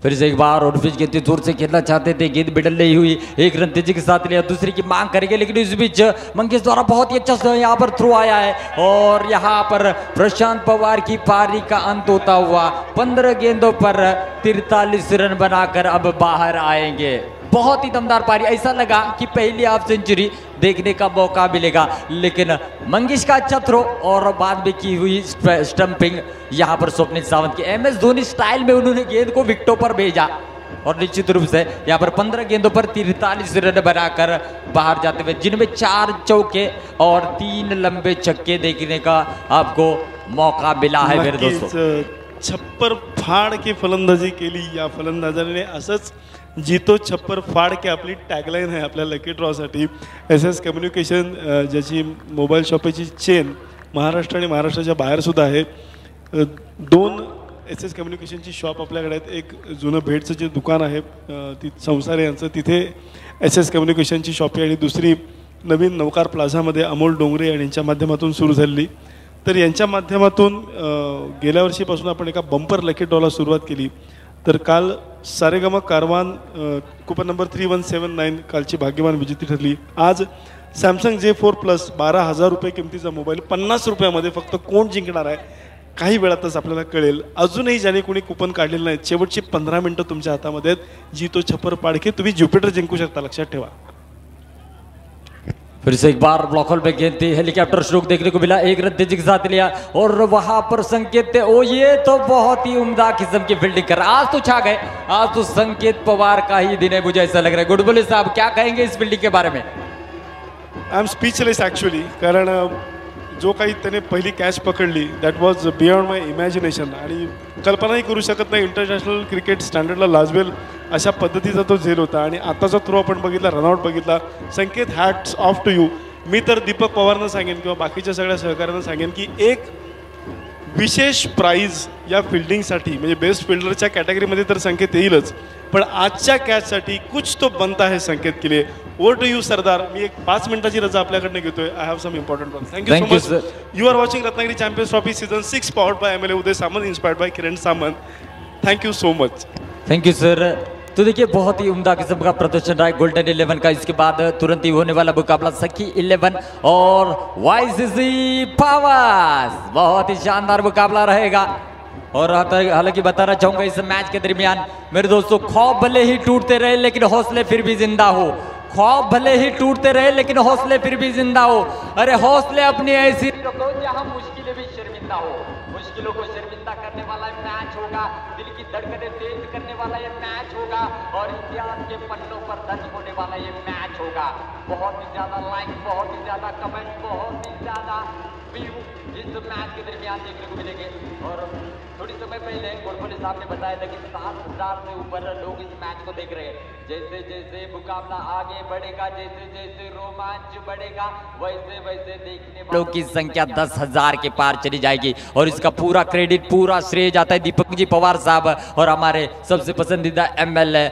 फिर से एक बार और पिच गेंद जोर से खेलना चाहते थे, गेंद बिडल नहीं हुई. 1 रन तेजी के साथ लिया, दूसरी की मांग करेंगे, लेकिन इस बीच मंगेश द्वारा बहुत ही अच्छा यहाँ पर थ्रो आया है और यहाँ पर प्रशांत पवार की पारी का अंत होता हुआ 15 गेंदों पर 43 रन बनाकर अब बाहर आएंगे. बहुत ही दमदार पारी. ऐसा लगा कि पहली हाफ सेंचुरी देखने का मौका मिलेगा, लेकिन मंगेश का अच्छा थ्रो और बाद में की हुई स्टंपिंग यहाँ पर स्वप्निल सावंत की MS धोनी स्टाइल में उन्होंने गेंद को विकेटों पर भेजा और निश्चित रूप से यहाँ पर 15 गेंदों पर 43 रन बनाकर बाहर जाते हुए, जिनमें 4 चौके और 3 लंबे छक्के देखने का आपको मौका मिला है मेरे दोस्तों. छप्पर फाड़ की फलंदाजी केली या फलंदाजाने. असंच जीतो छप्पर फाड़ के आपली टॅगलाईन आहे आपल्या लकी ड्रॉसाठी. SS कम्युनिकेशन ज्याची मोबाईल शॉपची चेन महाराष्ट्र आणि महाराष्ट्राच्या बाहेरसुद्धा आहे. 2 SS कम्युनिकेशनची शॉप आपल्याकडे आहेत. एक जुनं भेटचं जे दुकान आहे ती संसार यांचं, तिथे SS कम्युनिकेशनची शॉप आहे आणि दुसरी नवीन नवकार प्लाझामध्ये अमोल डोंगरे यांच्या माध्यमातून सुरू झालेली तर यांच्या माध्यमातून गेल्या वर्षीपासून आपण एका बंपर लकी ड्रॉला सुरुवात केली. तर काल सारेगम कारवान कुपन नंबर 3179 कालची भाग्यवान विजेती ठरली. आज सॅमसंग J4 Plus 12,000 रुपये किमतीचा मोबाईल 50 रुपयामध्ये फक्त कोण जिंकणार आहे काही वेळातच आपल्याला कळेल. अजूनही ज्याने कोणी कुपन काढलेलं नाही, शेवटची 15 मिनिटं तुमच्या हातामध्ये आहेत. जी तो छप्पर पाडके तुम्ही ज्युपिटर जिंकू शकता, लक्षात ठेवा. फिर से एक बार ब्लॉक होल पे गेंद थी, हेलीकॉप्टर स्ट्रोक देखने को मिला, एक रन तेजी के साथ लिया और वहां पर संकेत थे. ओ ये तो बहुत ही उम्दा किस्म की फील्डिंग कर, आज तो छा गए. आज तो संकेत पवार का ही दिन है, मुझे ऐसा लग रहा है. गुडबुले साहब क्या कहेंगे इस फील्डिंग के बारे में? आय एम स्पीचलेस ॲक्च्युली, कारण जो काही त्याने पहिली कॅच पकडली that was beyond my imagination. आणि कल्पनाही करू शकत नाही इंटरनॅशनल क्रिकेट स्टँडर्डला लाजवेल अशा पद्धतीचा तो झेल होता. आणि आताचा थ्रो आपण बघितला, रनआउट बघितला. संकेत हॅट्स ऑफ टू यू. मी तर दीपक पवारनं सांगेन किंवा बाकीच्या सगळ्या सहकाऱ्यांना सांगेन की एक विशेष प्राईज या फिल्डिंगसाठी, म्हणजे बेस्ट फिल्डरच्या कॅटेगरीमध्ये तर संकेत येईलच, पण आजच्या कॅचसाठी कुछ तो बनता है संकेत के लिए. Over to you Sardar. मी एक 5 मिनिटाची रजा आपल्याकडनं घेतोय. I have some important one. Thank you so much. You are watching Ratnagiri champions trophy season 6 powered by MLA Uday Samant, inspired by Kiran Samant. Thank you so much. Thank you sir. तो देखिए बहुत ही उम्दा किस्म का प्रदर्शन रहा है गोल्डन 11 का. इसके बाद तुरंत ही होने वाला मुकाबला सखी 11 और YCC पावर्स. बहुत ही शानदार मुकाबला रहेगा. और हालांकि बताना चाहूंगा इस मैच के दरमियान मेरे दोस्तों, खौफ भले ही टूटते रहे लेकिन हौसले फिर भी जिंदा हो. खौफ भले ही टूटते रहे लेकिन हौसले फिर भी जिंदा हो. अरे हौसले अपनी ऐसी रखो जहां मुश्किलें भी शर्मिंदा हो. मुश्किलों को शर्मिंदा करने वाला मैच होगा, दिल की धड़कनें तेज करने वाला ये मैच होगा और इतिहास के पन्नों पर दर्ज होने वाला ये मैच होगा. बहुत ही ज्यादा लाइक, बहुत ही ज्यादा कमेंट, बहुत ही ज्यादा व्यू इस मैच के दरमियान देखने को मिलेंगे. और थोड़ी समय पहले गोडबोले साहब ने बताया था कि 7,000 से ऊपर लोग इस मैच को देख रहे हैं. जैसे जैसे मुकाबला आगे बढ़ेगा, जैसे जैसे रोमांच बढ़ेगा, वैसे वैसे देखने वालों की संख्या 10,000 के पार चली जाएगी. और इसका पूरा क्रेडिट, पूरा श्रेय जाता है दीपक जी पवार साहब और हमारे सबसे पसंदीदा MLA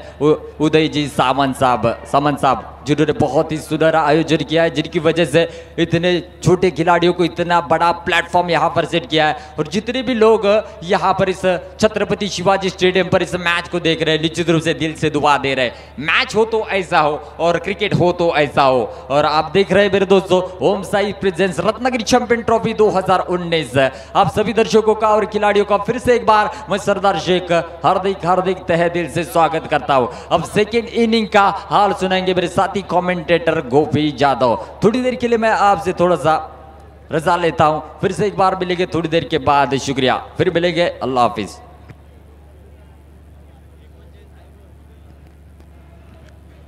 उदय जी सामंत साहब जिन्होंने बहुत ही सुनहरा आयोजन किया है, जिनकी वजह से इतने छोटे खिलाड़ियों को इतना बड़ा प्लेटफॉर्म यहाँ पर सेट किया है. और जितने भी लोग यहाँ पर इस छत्रपति शिवाजी स्टेडियम पर इस मैच को देख रहे हैं, निश्चित रूप से दिल से दुआ दे रहे हैं. मैच हो तो ऐसा हो और क्रिकेट हो तो ऐसा हो. और आप देख रहे हैं मेरे दोस्तों, Om Sai presents Ratnagiri champion trophy 2019. आप सभी दर्शकों का और खिलाड़ियों का फिर से एक बार मैं सरदार शेख हार्दिक तहे दिल से स्वागत करता हूं. अब सेकेंड इनिंग का हाल सुनाएंगे मेरे साथी कमेंटेटर गोपी जादव. थोड़ी देर के लिए मैं आपसे थोड़ा सा रजा लेता हूं. फिर से एक बार मिलेंगे थोड़ी देर के बाद. शुक्रिया, फिर मिलेंगे. अल्लाह हाफिज.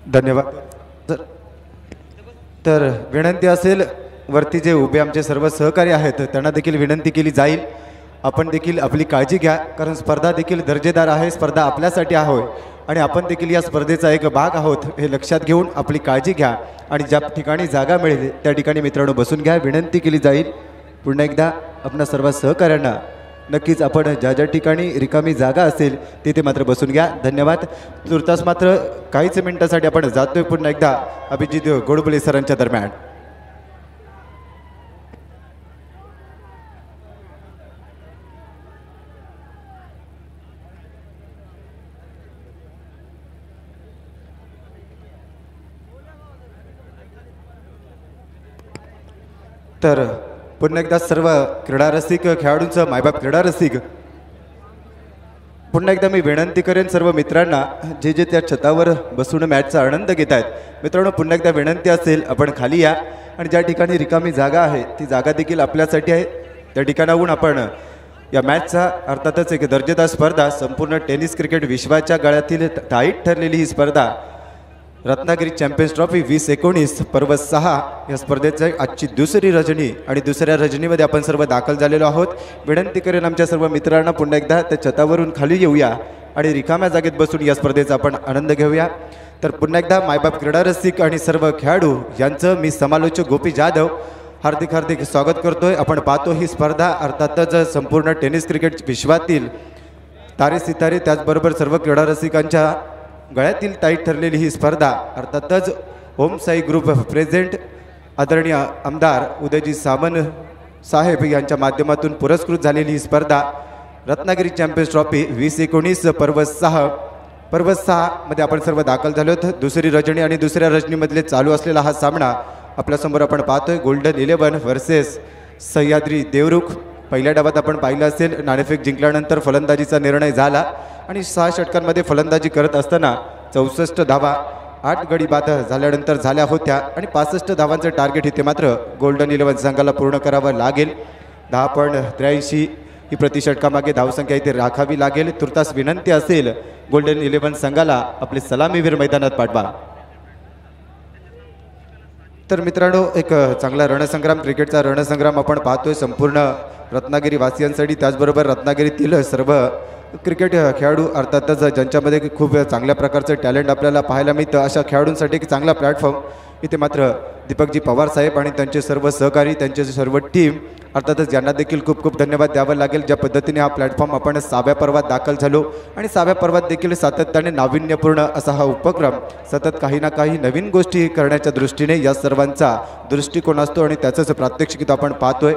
धन्यवाद. तर विनंती असेल, वरती जे उभे आमचे सर्व सहकारी आहेत त्यांना देखील विनंती केली जाईल, आपण देखील आपली काळजी घ्या, कारण स्पर्धा देखील दर्जेदार आहे. स्पर्धा आपल्यासाठी आहे आणि आपण देखील या स्पर्धेचा एक भाग आहोत हे लक्षात घेऊन आपली काळजी घ्या. आणि ज्या ठिकाणी जागा मिळेल त्या ठिकाणी मित्रांनो बसून घ्या, विनंती केली जाईल. पुन्हा एकदा आपणा सर्व सहकाऱ्यांना नक्कीच आपण ज्या ज्या ठिकाणी रिकामी जागा असेल तिथे मात्र बसून घ्या. धन्यवाद. तुर्तास मात्र काहीच मिनिटासाठी आपण जातोय पुन्हा एकदा अभिजित गोडबोले सरांच्या दरम्यान. तर पुन्हा एकदा सर्व क्रीडा रसिक खेळाडूंचं, मायबाप क्रीडा रसिक, पुन्हा एकदा मी विनंती करेन सर्व मित्रांना जे जे त्या छतावर बसून मॅचचा आनंद घेत आहेत, मित्रांनो पुन्हा एकदा विनंती असेल आपण खाली या आणि ज्या ठिकाणी रिकामी जागा आहे ती जागा देखील आपल्यासाठी आहे. त्या ठिकाणाहून आपण या मॅचचा अर्थातच एक दर्जेदार स्पर्धा, संपूर्ण टेनिस क्रिकेट विश्वाच्या गळ्यातील टाईट ठरलेली ही स्पर्धा रत्नागिरी चॅम्पियन्स ट्रॉफी 2019 पर्व 6 या स्पर्धेची आजची दुसरी रजनी आणि दुसऱ्या रजनीमध्ये आपण सर्व दाखल झालेलो आहोत. विनंती करेन आमच्या सर्व मित्रांना पुन्हा एकदा त्या छतावरून खाली येऊया आणि रिकाम्या जागेत बसून या स्पर्धेचा आपण आनंद घेऊया. तर पुन्हा एकदा मायबाप क्रीडा रसिक आणि सर्व खेळाडू यांचं मी समालोचक गोपी जाधव हार्दिक स्वागत करतोय. आपण पाहतो ही स्पर्धा अर्थातच संपूर्ण टेनिस क्रिकेट विश्वातील तारे सितारे त्याचबरोबर सर्व क्रीडा रसिकांच्या गळ्यातील टाईट ठरलेली ही स्पर्धा अर्थातच ओम साई ग्रुप प्रेझेंट आदरणीय आमदार उदयजी सामंत साहेब यांच्या माध्यमातून पुरस्कृत झालेली ही स्पर्धा रत्नागिरी चॅम्पियन्स ट्रॉफी 2019 पर्व 6 मध्ये आपण सर्व दाखल झालो आहोत. दुसरी रजनी आणि दुसऱ्या रजनीमधले चालू असलेला हा सामना आपल्यासमोर आपण पाहतोय. Golden 11 versus Sahyadri Devrukh. पहिल्या डावात आपण पाहिलं असेल नाणेफेक जिंकल्यानंतर फलंदाजीचा निर्णय झाला आणि 6 षटकांमध्ये फलंदाजी करत असताना 64 धावा 8 गडी बाद झाल्यानंतर झाल्या होत्या आणि 65 धावांचं टार्गेट इथे मात्र गोल्डन 11 संघाला पूर्ण करावं लागेल. 10.83 ही प्रतिषटकामागे धावसंख्या इथे राखावी लागेल. तुर्तास विनंती असेल गोल्डन 11 संघाला आपले सलामीवीर मैदानात पाठवा. तर मित्रांनो, एक चांगला रणसंग्राम, क्रिकेटचा रणसंग्राम आपण पाहतोय संपूर्ण रत्नागिरी वासियांसाठी. त्याचबरोबर रत्नागिरीतील सर्व क्रिकेट खेळाडू अर्थातच ज्यांच्यामध्ये खूप चांगल्या प्रकारचं टॅलेंट आपल्याला पाहायला मिळतं अशा खेळाडूंसाठी एक चांगला प्लॅटफॉर्म इथे मात्र दीपकजी पवार साहेब आणि त्यांचे सर्व सहकारी, त्यांचे सर्व टीम अर्थातच यांना देखील खूप खूप धन्यवाद द्यावं लागेल. ज्या पद्धतीने हा प्लॅटफॉर्म आपण 6व्या पर्वात दाखल झालो आणि 6व्या पर्वात देखील सातत्याने नाविन्यपूर्ण असा हा उपक्रम सतत काही ना काही नवीन गोष्टी करण्याच्या दृष्टीने या सर्वांचा दृष्टिकोन असतो आणि त्याचंच प्रात्यक्षिक आपण पाहतोय.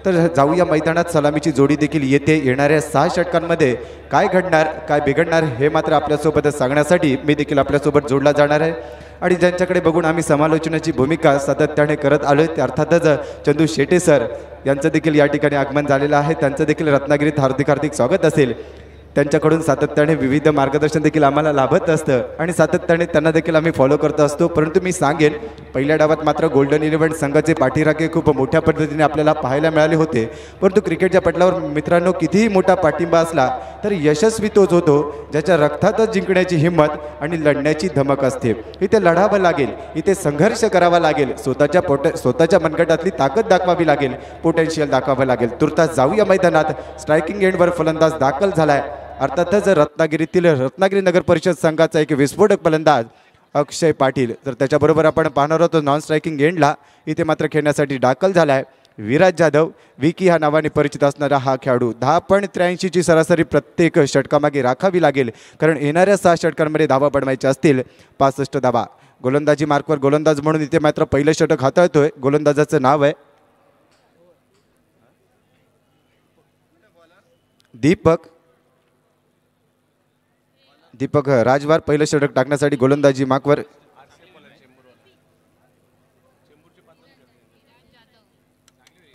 तर जाऊया मैदानात. सलामीची जोडी देखील येते. येणाऱ्या 6 षटकांमध्ये काय घडणार, काय बिघडणार हे मात्र आपल्यासोबत सांगण्यासाठी मी देखील आपल्यासोबत जोडला जाणार आहे. आणि ज्यांच्याकडे बघून आम्ही समालोचनाची भूमिका सातत्याने करत आलो आहे ते अर्थातच चंदू शेटे सर यांचं देखील या ठिकाणी आगमन झालेलं आहे. त्यांचं देखील रत्नागिरीत हार्दिक हार्दिक स्वागत असेल. त्यांच्याकडून सातत्याने विविध मार्गदर्शन देखील आम्हाला लाभत असतं आणि सातत्याने त्यांना देखील आम्ही फॉलो करत असतो. परंतु मी सांगेन पहिल्या डावात मात्र गोल्डन 11 संघाचे पाठीराखे खूप मोठ्या पद्धतीने आपल्याला पाहायला मिळाले होते. परंतु क्रिकेटच्या पटलावर मित्रांनो कितीही मोठा पाठिंबा असला तर यशस्वी तोच होतो ज्याच्या रक्तातच जिंकण्याची हिंमत आणि लढण्याची धमक असते. इथे लढावं लागेल, इथे संघर्ष करावा लागेल, स्वतःच्या मनगटातली ताकद दाखवावी लागेल, पोटेन्शियल दाखवावं लागेल. तुर्तास जाऊया मैदानात. स्ट्रायकिंग एंडवर फलंदाज दाखल झालाय. अर्थातच रत्नागिरीतील रत्नागिरी नगर परिषद संघाचा एक विस्फोटक फलंदाज अक्षय पाटील. तर त्याच्याबरोबर आपण पाहणार आहोत नॉन स्ट्रायकिंग एंडला इथे मात्र खेळण्यासाठी दाखल झालाय विराज जाधव. विकी ह्या नावाने परिचित असणारा हा खेळाडू. 10.83 ची सरासरी प्रत्येक षटकामागे राखावी लागेल कारण येणाऱ्या 6 षटकांमध्ये धावा बनवायच्या असतील 65 धावा. गोलंदाजी मार्कवर गोलंदाज म्हणून इथे मात्र पहिलं षटक हाताळतोय. गोलंदाजाचं नाव आहे दीपक राजवार. पहिलं षटक टाकण्यासाठी गोलंदाजी मार्कवर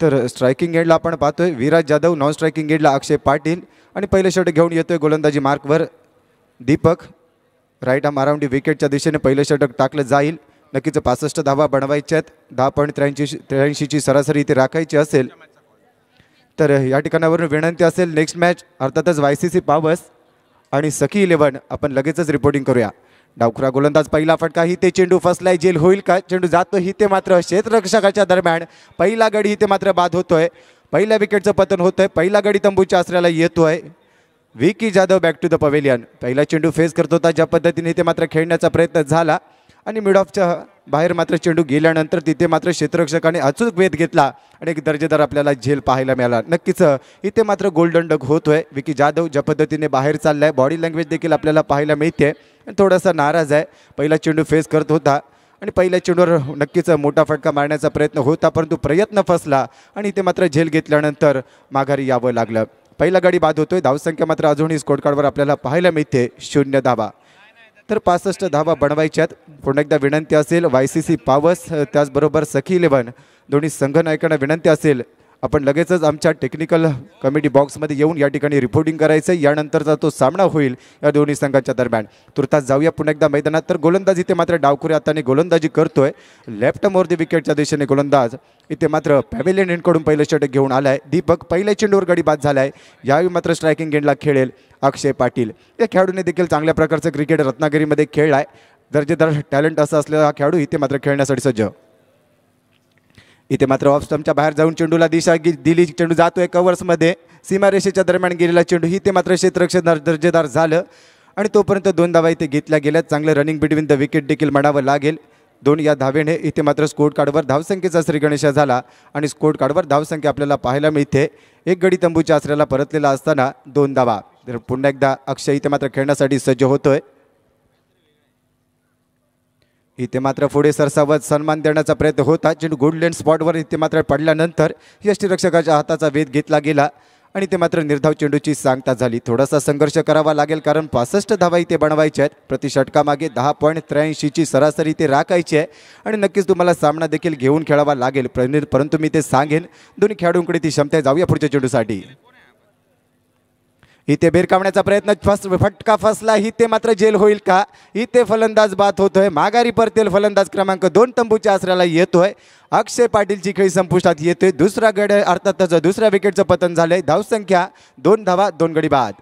तर स्ट्रायकिंग एंडला आपण पाहतोय विराज जाधव, नॉन स्ट्रायकिंग एंडला अक्षय पाटील आणि पहिलं षटक घेऊन येतोय गोलंदाजी मार्कवर दीपक. राईट आर्म अराउंड विकेटच्या दिशेने पहिलं षटक टाकलं जाईल. नक्कीच 65 धावा बनवायच्यात. 10.83 ची सरासरी इथे राखायची असेल तर या ठिकाणावरून विनंती असेल नेक्स्ट मॅच अर्थातच YCC पावर्स आणि सखी 11 आपण लगेचच रिपोर्टिंग करूया. डावखुरा गोलंदाज पहिला फटका ही ते चेंडू फसलाय. जेल होईल का? चेंडू जातो ही ते मात्र क्षेत्ररक्षकाच्या दरम्यान पहिला गडी इथे मात्र बाद होतोय. पहिल्या विकेटचं पतन होतंय. पहिला गडी तंबूच्या आश्रयाला येतोय. Vicky Jadhav back to the pavilion. पहिला चेंडू फेस करत होता. ज्या पद्धतीने इथे मात्र खेळण्याचा प्रयत्न झाला आणि मिड ऑफच्या बाहेर मात्र चेंडू गेल्यानंतर तिथे मात्र क्षेत्ररक्षकाने अचूक वेध घेतला आणि एक दर्जेदार आपल्याला झेल पाहायला मिळाला. नक्कीच इथे मात्र गोल्डन डक होतोय. विकी जाधव ज्या पद्धतीने बाहेर चाललाय, बॉडी लँग्वेज देखील आपल्याला पाहायला मिळते आणि थोडासा नाराज आहे. पहिला चेंडू फेस करत होता आणि पहिल्या चेंडूवर नक्कीच मोठा फटका मारण्याचा प्रयत्न होता परंतु प्रयत्न फसला आणि इथे मात्र झेल घेतल्यानंतर माघारी यावं लागलं. पहिला गडी बाद होतोय. धावसंख्या मात्र अजूनही स्कोर कार्डवर आपल्याला पाहायला मिळते 0 धावा. तर 65 धावा बनवायच्यात. पुन्हा एकदा विनंती असेल YCC पावर्स त्याचबरोबर सखी 11 दोन्ही संघनायकांना विनंती असेल आपण लगेचच आमच्या टेक्निकल कमिटी बॉक्समध्ये येऊन या ठिकाणी रिपोर्टिंग करायचं. यानंतरचा तो सामना होईल या दोन्ही संघांच्या दरम्यान. तुर्तास जाऊया पुन्हा एकदा मैदानात. तर गोलंदाज इथे मात्र डावखुऱ्या हाताने गोलंदाजी करतोय. लेफ्ट मोर द विकेटच्या दिशेने गोलंदाज इथे मात्र पॅव्हिलियन एंडकडून पहिलं षटक घेऊन आलाय. दीपक पहिल्या चेंडूवर गडी बाद झालाय. यावेळी मात्र स्ट्रायकिंग एंडला खेळेल अक्षय पाटील. या खेळाडूने देखील चांगल्या प्रकारचं क्रिकेट रत्नागिरीमध्ये खेळलाय. दर्जेदार टॅलेंट असा असलेला हा खेळाडू इथे मात्र खेळण्यासाठी सज्ज. इथे मात्र ऑफ स्टंपच्या बाहेर जाऊन चेंडूला दिशा दिली. चेंडू जातोय कव्हर्समध्ये. सीमारेषेच्या दरम्यान गेलेला चेंडू ही ते मात्र क्षेत्ररक्षक दर्जेदार झालं आणि तोपर्यंत 2 धावा इथे घेतल्या गेल्यात. चांगलं रनिंग बिटवीन द विकेट देखील म्हणावं लागेल. 2 या धावेने इथे मात्र स्कोर कार्डवर धावसंख्येचा श्रीगणेशा झाला आणि स्कोर कार्डवर धावसंख्या आपल्याला पाहायला मिळते. एक गडी तंबूच्या आश्रयाला परतलेला असताना 2 धावा. तर पुन्हा एकदा अक्षय इथे मात्र खेळण्यासाठी सज्ज होतोय. इथे मात्र पुढे सरसावत सन्मान देण्याचा प्रयत्न होता, चेंडू गोल्डन स्पॉटवर इथे मात्र पडल्यानंतर यष्टीरक्षकाच्या हाताचा वेध घेतला गेला आणि ते मात्र निर्धाव चेंडूची सांगता झाली. थोडासा संघर्ष करावा लागेल कारण 65 धावा इथे बनवायच्या आहेत. प्रति षटकामागे 10.83ची सरासरी इथे राखायची आहे आणि नक्कीच तुम्हाला सामना देखील घेऊन खेळावा लागेल. परंतु मी ते सांगेन दोन्ही खेळाडूंकडे ती क्षमता. जाऊया पुढच्या चेंडूसाठी. इथे भिरकावण्याचा प्रयत्न, फटका फसला. इथे मात्र जेल होईल का? इथे फलंदाज बाद होतोय. माघारी परतेल फलंदाज क्रमांक 2 तंबूच्या आसऱ्याला येतोय. अक्षय पाटीलची खेळी संपुष्टात येतोय. दुसरा गड अर्थातच दुसऱ्या विकेटचं पतन झालंय. धावसंख्या 2 धावा 2 गडी बाद.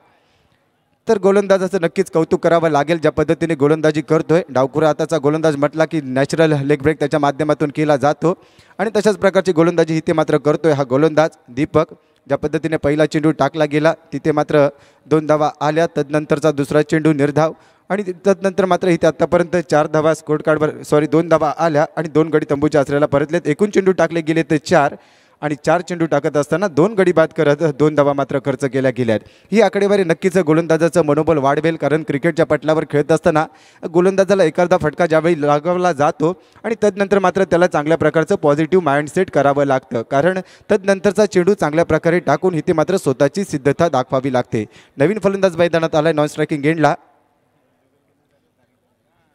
तर गोलंदाजाचं नक्कीच कौतुक करावं लागेल ज्या पद्धतीने गोलंदाजी करतोय. डावखुरा हाताचा गोलंदाज म्हटला की नॅचरल लेग ब्रेक त्याच्या माध्यमातून केला जातो आणि तशाच प्रकारची गोलंदाजी इथे मात्र करतोय हा गोलंदाज दीपक. ज्या पद्धतीने पहिला चेंडू टाकला गेला तिथे मात्र 2 धावा आल्या. तदनंतरचा दुसरा चेंडू निर्धाव आणि तदनंतर मात्र इथे आतापर्यंत 4 धावा स्कोर कार्डवर 2 धावा आल्या आणि 2 गडी तंबूच्या आसऱ्याला परतलेत. एकूण चेंडू टाकले गेले ते 4 आणि 4 चेंडू टाकत असताना 2 गडी बाद करत 2 धावा मात्र खर्च केल्या गेल्यात. ही आकडेवारी नक्कीच गोलंदाजाचं मनोबल वाढवेल कारण क्रिकेटच्या पटलावर खेळत असताना गोलंदाजाला एखादा फटका ज्यावेळी लागवला जातो आणि तदनंतर मात्र त्याला चांगल्या प्रकारचं पॉझिटिव्ह माइंडसेट करावं लागतं कारण तदनंतरचा चेंडू चांगल्या प्रकारे टाकून इथे मात्र स्वतःची सिद्धता दाखवावी लागते. नवीन फलंदाज मैदानात आलाय नॉन स्ट्रायकिंग एंडला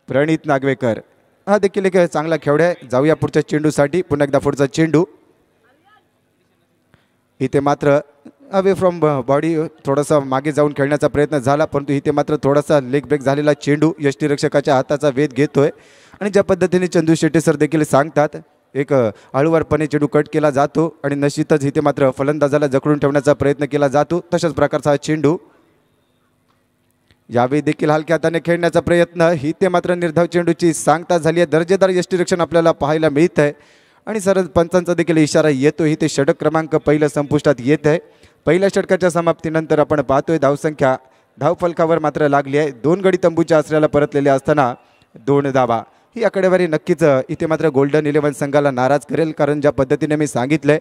प्रणित नागवेकर. हा देखील एक चांगला खेळाडू आहे. जाऊया पुढच्या चेंडूसाठी. पुन्हा एकदा पुढचा चेंडू. इथे मात्र अवे फ्रॉम बॉडी थोडासा मागे जाऊन खेळण्याचा प्रयत्न झाला परंतु इथे मात्र थोडासा लेग ब्रेक झालेला चेंडू यष्टीरक्षकाच्या हाताचा वेध घेतोय आणि ज्या पद्धतीने चंदू शेट्टी सर देखील सांगतात एक हळूवारपणे चेंडू कट केला जातो आणि निश्चितच इथे मात्र फलंदाजाला जखडून ठेवण्याचा प्रयत्न केला जातो. तशाच प्रकारचा हा चेंडू यावेळी देखील हलक्या हाताने खेळण्याचा प्रयत्न. इथे मात्र निर्धाव चेंडूची सांगता झाली आहे. दर्जेदार यष्टीरक्षण आपल्याला पाहायला मिळत आहे आणि सरळ पंचांचा देखील इशारा येतो. इथे षटक क्रमांक पहिलं संपुष्टात येत आहे. पहिल्या षटकाच्या समाप्तीनंतर आपण पाहतोय धावसंख्या धावफलकावर मात्र लागली आहे. 2 गडी तंबूच्या आसऱ्याला परतलेले असताना 2 धावा. ही आकडेवारी नक्कीच इथे मात्र गोल्डन 11 संघाला नाराज करेल कारण ज्या पद्धतीने मी सांगितलंय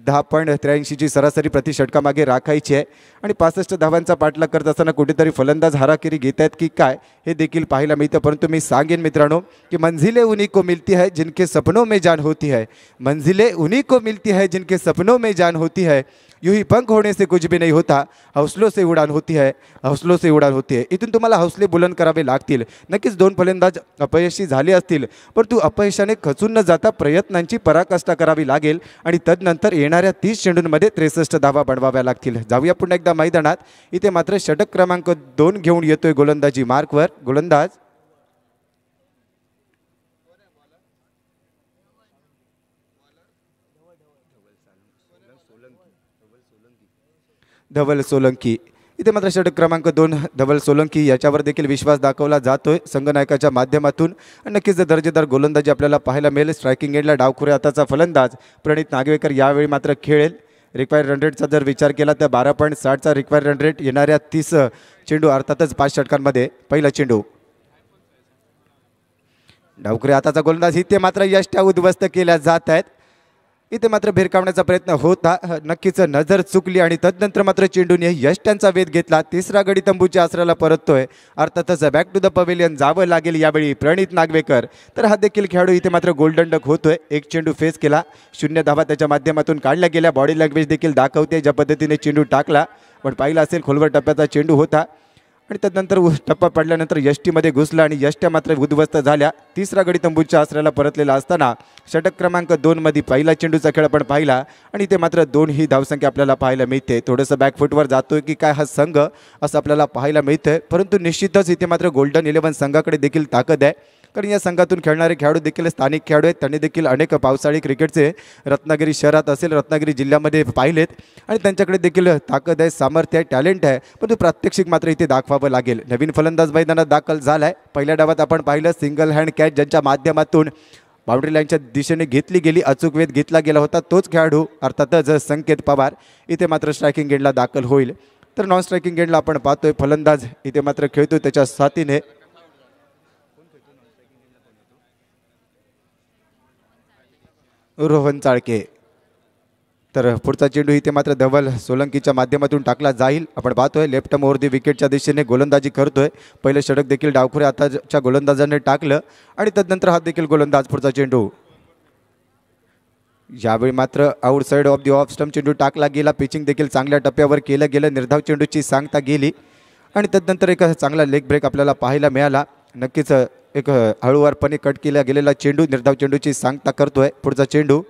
10.83ची सरासरी प्रति षटकामागे राखायची आहे आणि 65 धावांचा पाठलाग करत असताना कुठेतरी फलंदाज हाराकिरी घेत आहेत की काय हे देखील पाहायला मिळतं. परंतु मी सांगेन मित्रांनो की मंजिलें उन्हीं को मिलती है जिनके सपनों में जान होती है. मंजिलें उन्हीं को मिलती है जिनके सपनों में जान होती है. यूं ही पंख होने से कुछ भी नहीं होता. हौसलों से उड़ान होती है. हौसलों से उड़ान होती है. इथून तुम्हाला हौसले बुलंद करावे लागतील. नक्कीच 2 फलंदाज अपयशी झाले असतील परंतु अपयशाने खचून न जाता प्रयत्नांची पराकाष्ठा करावी लागेल आणि तदनंतर येणाऱ्या 30 चेंडूंमध्ये 63 धावा बनवाव्या लागतील. जाऊया पुन्हा एकदा मैदानात. इथे मात्र षटक क्रमांक 2 घेऊन येतोय गोलंदाजी मार्कवर गोलंदाज धवल सोलंकी. इथे मात्र षटक क्रमांक 2 धवल सोलंकी याच्यावर देखील विश्वास दाखवला जातोय संघनायकाच्या माध्यमातून. नक्कीच दर्जेदार गोलंदाजी आपल्याला पाहायला मिळेल. स्ट्रायकिंग एंडला डावखुऱ्या हाताचा फलंदाज प्रणित नागवेकर यावेळी मात्र खेळेल. रिक्वायर रन रेटचा जर विचार केला तर 12.60चा रिक्वायर रन रेट येणाऱ्या 30 चेंडू अर्थातच 5 षटकांमध्ये. पहिला चेंडू डावखुऱ्या हाताचा गोलंदाज. इथे मात्र यष्ट्या उद्ध्वस्त केल्या जात आहेत. इथे मात्र भिरकावण्याचा प्रयत्न होता. नक्कीच नजर चुकली आणि तदनंतर मात्र चेंडूने यष्ट्यांचा वेध घेतला. तिसरा गडी तंबूच्या आसऱ्याला परततोय. अर्थातच बॅक टू द पवेलियन जावं लागेल यावेळी प्रणित नागवेकर. तर हा देखील खेळाडू इथे मात्र गोल्डन डक होतोय. 1 चेंडू फेस केला. 0 धावा त्याच्या माध्यमातून काढल्या गेल्या. बॉडी लँग्वेज देखील दाखवते ज्या पद्धतीने चेंडू टाकला पण पाहिला असेल खोलवर टप्प्याचा चेंडू होता आणि तदनंतर टप्पा पडल्यानंतर यष्टीमध्ये घुसला आणि यष्ट्या मात्र उद्ध्वस्त झाल्या. तिसरा गडी तंबूच्या आसऱ्याला परतलेला असताना षटक क्रमांक 2 मध्ये पहिला चेंडूचा खेळ आपण पाहिला आणि ते मात्र 2 ही धावसंख्या आपल्याला पाहायला मिळते. थोडंसं बॅकफुटवर जातोय की काय हा संघ असं आपल्याला पाहायला मिळतंय परंतु निश्चितच इथे मात्र गोल्डन 11 संघाकडे देखील ताकद आहे कारण या संघातून खेळणारे खेळाडू देखील स्थानिक खेळाडू आहेत. त्यांनी देखील अनेक पावसाळी क्रिकेटचे रत्नागिरी शहरात असेल रत्नागिरी जिल्ह्यामध्ये पाहिलेत आणि त्यांच्याकडे देखील ताकद आहे सामर्थ्य आहे टॅलेंट आहे परंतु प्रात्यक्षिक मात्र इथे दाखवावं लागेल. नवीन फलंदाज मैदानात दाखल झालाय. पहिल्या डावात आपण पाहिलं सिंगल हँड कॅच ज्यांच्या माध्यमातून बाउंड्री लाईनच्या दिशेने घेतली गेली अचूक वेध घेतला गेला होता तोच खेळाडू अर्थातच संकेत पवार इथे मात्र स्ट्रायकिंग एंडला दाखल होईल. तर नॉन स्ट्रायकिंग एंडला आपण पाहतोय फलंदाज इथे मात्र खेळतोय त्याच्या साथीने रोहन चाळके. तर पुढचा चेंडू इथे मात्र धवल सोलंकीच्या माध्यमातून टाकला जाईल. आपण पाहतोय लेफ्ट ओव्हर दी विकेटच्या दिशेने गोलंदाजी करतोय. पहिलं षटक देखील डावखुरे आताच्या गोलंदाजाने टाकलं आणि तदनंतर हा देखील गोलंदाज. पुढचा चेंडू यावेळी मात्र outside of the off stump चेंडू टाकला गेला. पिचिंग देखील चांगल्या टप्प्यावर केलं गेलं. निर्धाव चेंडूची सांगता गेली आणि तदनंतर एक चांगला लेग ब्रेक आपल्याला पाहायला मिळाला. नक्कीच एक हळूवारपणे कट केला गेलेला चेंडू निर्धाव चेंडूची सांगता करतोय. पुढचा चेंडू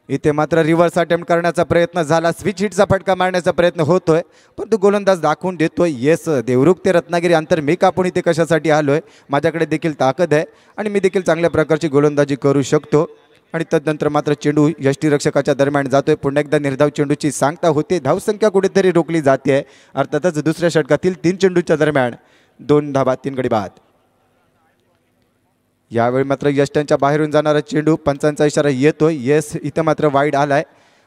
इथे मात्र रिव्हर्स अटेम्प्ट करण्याचा प्रयत्न झाला. स्विच हिटचा फटका मारण्याचा प्रयत्न होतोय परंतु गोलंदाज दाखवून देतोय येस देवरुख ते रत्नागिरी अंतर मी कापून इथे कशासाठी आलोय. माझ्याकडे देखील ताकद आहे आणि मी देखील चांगल्या प्रकारची गोलंदाजी करू शकतो. आणि तदनंतर मात्र चेंडू यष्टीरक्षकाच्या दरम्यान जातोय. पुन्हा एकदा निर्धाव चेंडूची सांगता होते. धावसंख्या कुठेतरी रोखली जाते. अर्थातच दुसऱ्या षटकातील 3 चेंडूच्या दरम्यान 2 धावा 3 गडी बाद. यावेळी मात्र यष्ट्यांच्या बाहेरून जाणारा चेंडू पंचांचा इशारा येतोय. येस इथं मात्र वाईड आलाय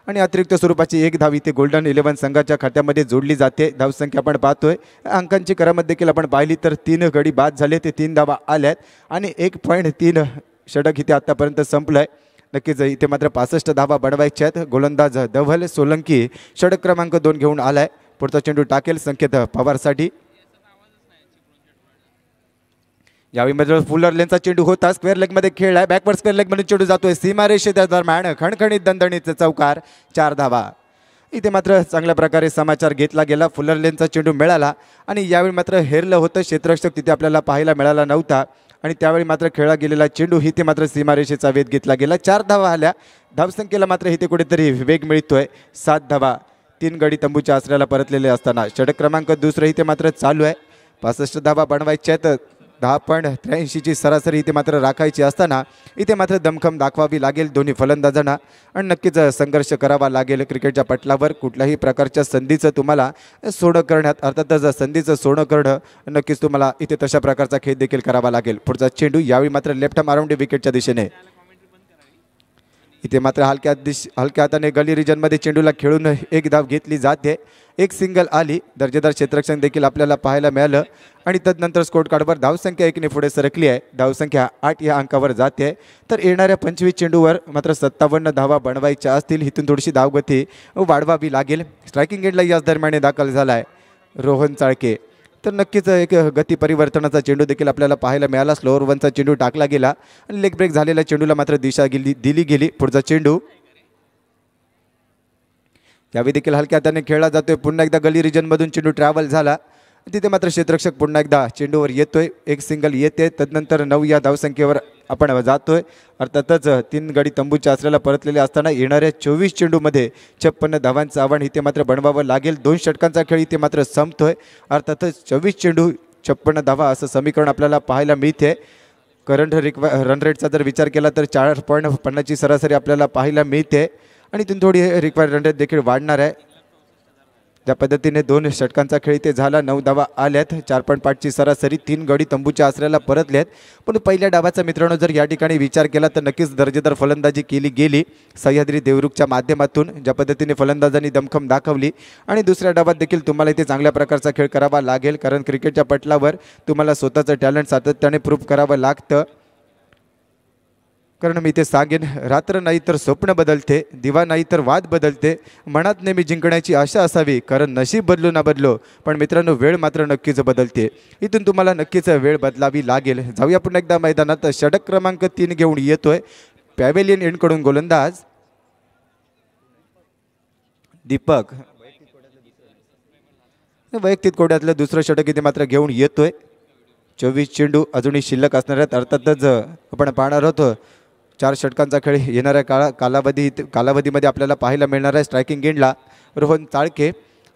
आणि अतिरिक्त स्वरूपाची 1 धाव इथे गोल्डन 11 संघाच्या खात्यामध्ये जोडली जाते. धावसंख्या आपण पाहतोय. अंकांची करामत देखील आपण पाहिली तर 3 गडी बाद झाले. ते 3 धावा आल्यात आणि 1.3 षटक इथे आतापर्यंत संपलंय. नक्कीच इथे मात्र 65 धावा बनवायच्या आहेत. गोलंदाज धवल सोलंकी षटक क्रमांक 2 घेऊन आलाय. पुढचा चेंडू टाकेल संकेत पवारसाठी. यावेळी मध्ये फुलर लेनचा चेंडू होता. स्क्वेअर लेगमध्ये खेळलाय. बॅकवर्ड स्क्वेअर लेगमध्ये चेंडू जातोय. सीमारेषेच्या दरम्यान खणखणीत दणदणीत चौकार 4 धावा. इथे मात्र चांगल्या प्रकारे समाचार घेतला गेला. फुलर लेनचा चेंडू मिळाला आणि यावेळी मात्र हेरलं होतं. क्षेत्ररक्षक तिथे आपल्याला पाहायला मिळाला नव्हता आणि त्यावेळी मात्र खेळला गेलेला चेंडू इथे मात्र सीमारेषेचा वेध घेतला गेला. 4 धावा आल्या. धावसंख्येला मात्र इथे कुठेतरी वेग मिळतोय. 7 धावा 3 गडी तंबूच्या आसऱ्याला परतलेले असताना षटक क्रमांक 2 इथे मात्र चालू आहे. 65 धावा बनवायच्या आहेत. 10.83ची सरासरी इथे मात्र राखायची असताना इथे मात्र दमखम दाखवावी लागेल दोन्ही फलंदाजांना आणि नक्कीच संघर्ष करावा लागेल. क्रिकेटच्या पटलावर कुठल्याही प्रकारच्या संधीचं तुम्हाला सोडं करण्यात अर्थातच संधीचं सोडं करणं नक्कीच तुम्हाला इथे तशा प्रकारचा खेळ देखील करावा लागेल. पुढचा चेंडू यावेळी मात्र लेफ्ट माराउंड विकेटच्या दिशेने. इथे मात्र हलक्या हाताने गली रिजनमध्ये चेंडूला खेळून 1 धाव घेतली जाते. 1 सिंगल आली. दर्जेदार क्षेत्ररक्षण देखील आपल्याला पाहायला मिळालं आणि तदनंतर स्कोर कार्डवर धावसंख्या 1ने पुढे सरकली आहे. धावसंख्या 8 या अंकावर जाते. तर येणाऱ्या 25 चेंडूवर मात्र 57 धावा बनवायच्या असतील. इथून थोडीशी धावगती वाढवावी लागेल. स्ट्रायकिंग एंडला याच दरम्यान दाखल झाला आहे रोहन चाळके. तर नक्कीच एक गती परिवर्तनाचा चेंडू देखील आपल्याला पाहायला मिळाला. स्लोअर 1चा चेंडू टाकला गेला आणि लेग ब्रेक झालेल्या चेंडूला मात्र दिशा दिली गेली. पुढचा चेंडू यावेळी देखील हलक्या हाताने खेळला जातोय. पुन्हा एकदा गली रिजनमधून चेंडू ट्रॅव्हल झाला. तिथे मात्र क्षेत्ररक्षक पुन्हा एकदा चेंडूवर येतोय. 1 सिंगल येते. तदनंतर 9 या धावसंख्येवर आपण जातोय. अर्थातच 3 गडी तंबूच्या आसऱ्याला परतलेले असताना येणाऱ्या 24 चेंडूमध्ये 56 धावांचं आव्हान इथे मात्र बनवावं लागेल. 2 षटकांचा खेळ इथे मात्र संपतोय. अर्थातच 24 चेंडू 56 धावा असं समीकरण आपल्याला पाहायला मिळते. करंट रन रेटचा जर विचार केला तर 4.50ची सरासरी आपल्याला पाहायला मिळते आणि तिथून थोडी रिक्वायर्ड रन रेट देखील वाढणार आहे. ज्या पद्धतीने 2 षटकांचा खेळ इथे झाला. 9 धावा आल्यात. 4.5ची सरासरी. 3 गडी तंबूच्या आसऱ्याला परतल्यात. पण पहिल्या डावाचा मित्रांनो जर या ठिकाणी विचार केला तर नक्कीच दर्जेदार फलंदाजी केली गेली सह्याद्री देवरुखच्या माध्यमातून. ज्या पद्धतीने फलंदाजांनी दमखम दाखवली आणि दुसऱ्या डावात देखील तुम्हाला इथे चांगल्या प्रकारचा खेळ करावा लागेल. कारण क्रिकेटच्या पटलावर तुम्हाला स्वतःचं टॅलेंट सातत्याने प्रूव्ह करावं लागतं. कारण मी इथे सांगेन रात्र नाही तर स्वप्न बदलते. दिवा नाही तर वाद बदलते. मनात नेहमी जिंकण्याची आशा असावी. कारण नशीब बदलो ना बदलो पण मित्रांनो वेळ मात्र नक्कीच बदलते. इथून तुम्हाला नक्कीच वेळ बदलावी लागेल. जाऊया पुन्हा एकदा मैदानात. षटक क्रमांक 3 घेऊन येतोय पॅव्हेलियन एंडकडून गोलंदाज दीपक. वैयक्तिक कोड्यातलं दुसरं षटक इथे मात्र घेऊन येतोय. 24 चेंडू अजूनही शिल्लक असणार आहेत. अर्थातच आपण पाहणार होतो 4 षटकांचा खेळ येणाऱ्या कालावधीमध्ये आपल्याला पाहायला मिळणार आहे. स्ट्रायकिंग एंडला रोहन चाळके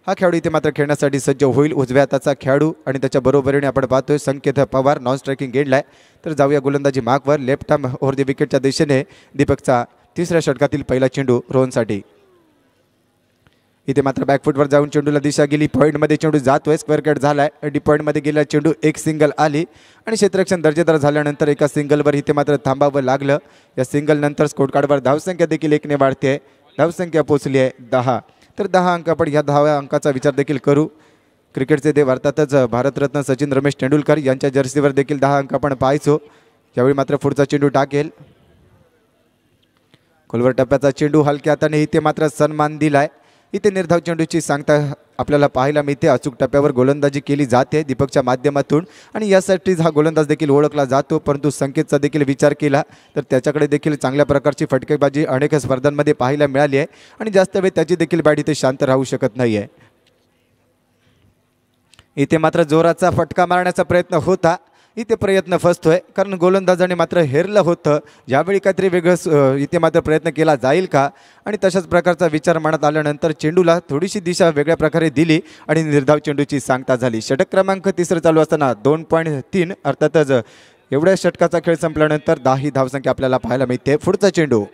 हा खेळाडू इथे मात्र खेळण्यासाठी सज्ज होईल. उजव्या हाताचा खेळाडू आणि त्याच्या बरोबरीने आपण पाहतोय संकेत पवार नॉन स्ट्रायकिंग एंडला आहे. तर जाऊया गोलंदाजी मार्कवर. लेफ्ट आर्म ओव्हर द विकेटच्या दिशेने दीपकचा 3ऱ्या षटकातील पहिला चेंडू रोहनसाठी. इथे मात्र बॅकफुटवर जाऊन चेंडूला दिशा गेली. पॉईंटमध्ये चेंडू जातोय. स्क्वेअर कट झालाय. डीप पॉईंटमध्ये गेला चेंडू. 1 सिंगल आली आणि क्षेत्ररक्षण दर्जेदार झाल्यानंतर एका सिंगलवर इथे मात्र थांबावं लागलं. या सिंगल नंतर स्कोर कार्डवर धावसंख्या देखील 1ने वाढते. धावसंख्या पोहोचली आहे 10. तर 10 अंक आपण ह्या 10व्या अंकाचा विचार देखील करू. क्रिकेटचे देव अर्थातच भारतरत्न सचिन रमेश तेंडुलकर यांच्या जर्सीवर देखील 10 अंक आपण पाहायचो. यावेळी मात्र पुढचा चेंडू टाकेल. खोलवर टप्प्याचा चेंडू हलक्या हाताने इथे मात्र सन्मान दिलाय. इथे निर्धाव चेंडूची सांगता आपल्याला पाहायला मिळते. अचूक टप्प्यावर गोलंदाजी केली जाते दीपकच्या माध्यमातून आणि यासाठीच हा गोलंदाज देखील ओळखला जातो. परंतु संकेतचा देखील विचार केला तर त्याच्याकडे देखील चांगल्या प्रकारची फटकेबाजी अनेक स्पर्धांमध्ये पाहायला मिळाली आहे आणि जास्त वेळ त्याची देखील बॅट इथे शांत राहू शकत नाही आहे. इथे मात्र जोराचा फटका मारण्याचा प्रयत्न होता. इथे प्रयत्न फसतोय कारण गोलंदाजाने मात्र हेरलं होतं. यावेळी काहीतरी वेगळं इथे मात्र प्रयत्न केला जाईल का आणि तशाच प्रकारचा विचार मनात आल्यानंतर चेंडूला थोडीशी दिशा वेगळ्या प्रकारे दिली आणि निर्धाव चेंडूची सांगता झाली. षटक क्रमांक 3 चालू असताना 2.3 अर्थातच एवढ्या षटकाचा खेळ संपल्यानंतर 10 ही धावसंख्या आपल्याला पाहायला मिळते. पुढचा चेंडू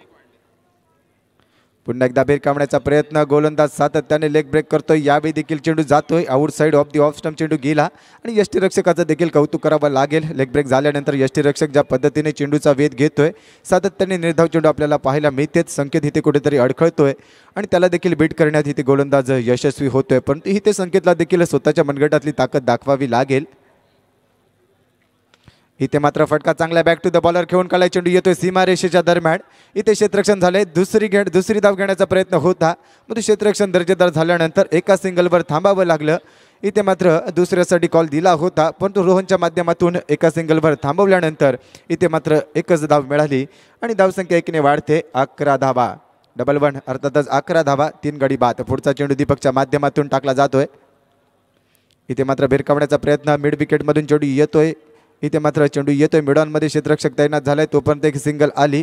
पुन्हा एकदा भिरकावण्याचा प्रयत्न. गोलंदाज सातत्याने लेग ब्रेक करतोय. यावेळी देखील चेंडू जातोय outside of the off stump. चेंडू गेला आणि यष्टीरक्षकाचं देखील कौतुक करावं लागेल. लेग ब्रेक झाल्यानंतर यष्टीरक्षक ज्या पद्धतीने चेंडूचा वेध घेतोय सातत्याने निर्धाव चेंडू आपल्याला पाहायला मिळतेच. संकेत इथे कुठेतरी अडखळतोय आणि त्याला देखील बीट करण्यात इथे गोलंदाज यशस्वी होतोय. परंतु इथे संकेतला देखील स्वतःच्या मनगटातली ताकद दाखवावी लागेल. इथे मात्र फटका चांगला बॅक टू द बॉलर खेळून काढलाय. चेंडू येतोय सीमारेषेच्या दरम्यान. इथे क्षेत्ररक्षण झाले. दुसरी धाव घेण्याचा प्रयत्न होता मग क्षेत्ररक्षण दर्जेदार झाल्यानंतर एका सिंगलवर थांबावं लागलं. इथे मात्र दुसऱ्यासाठी कॉल दिला होता परंतु रोहनच्या माध्यमातून एका सिंगलवर थांबवल्यानंतर इथे मात्र एकच धाव मिळाली आणि धावसंख्या 1ने वाढते. 11 धावा. 1-1 अर्थातच 11 धावा 3 गडी बाद. पुढचा चेंडू दीपकच्या माध्यमातून टाकला जातोय. इथे मात्र भिरकावण्याचा प्रयत्न. मिड विकेटमधून चेंडू येतोय. इथे मात्र चेंडू येतोय मिडॉनमध्ये. क्षेत्ररक्षक तैनात झालाय तोपर्यंत एक सिंगल आली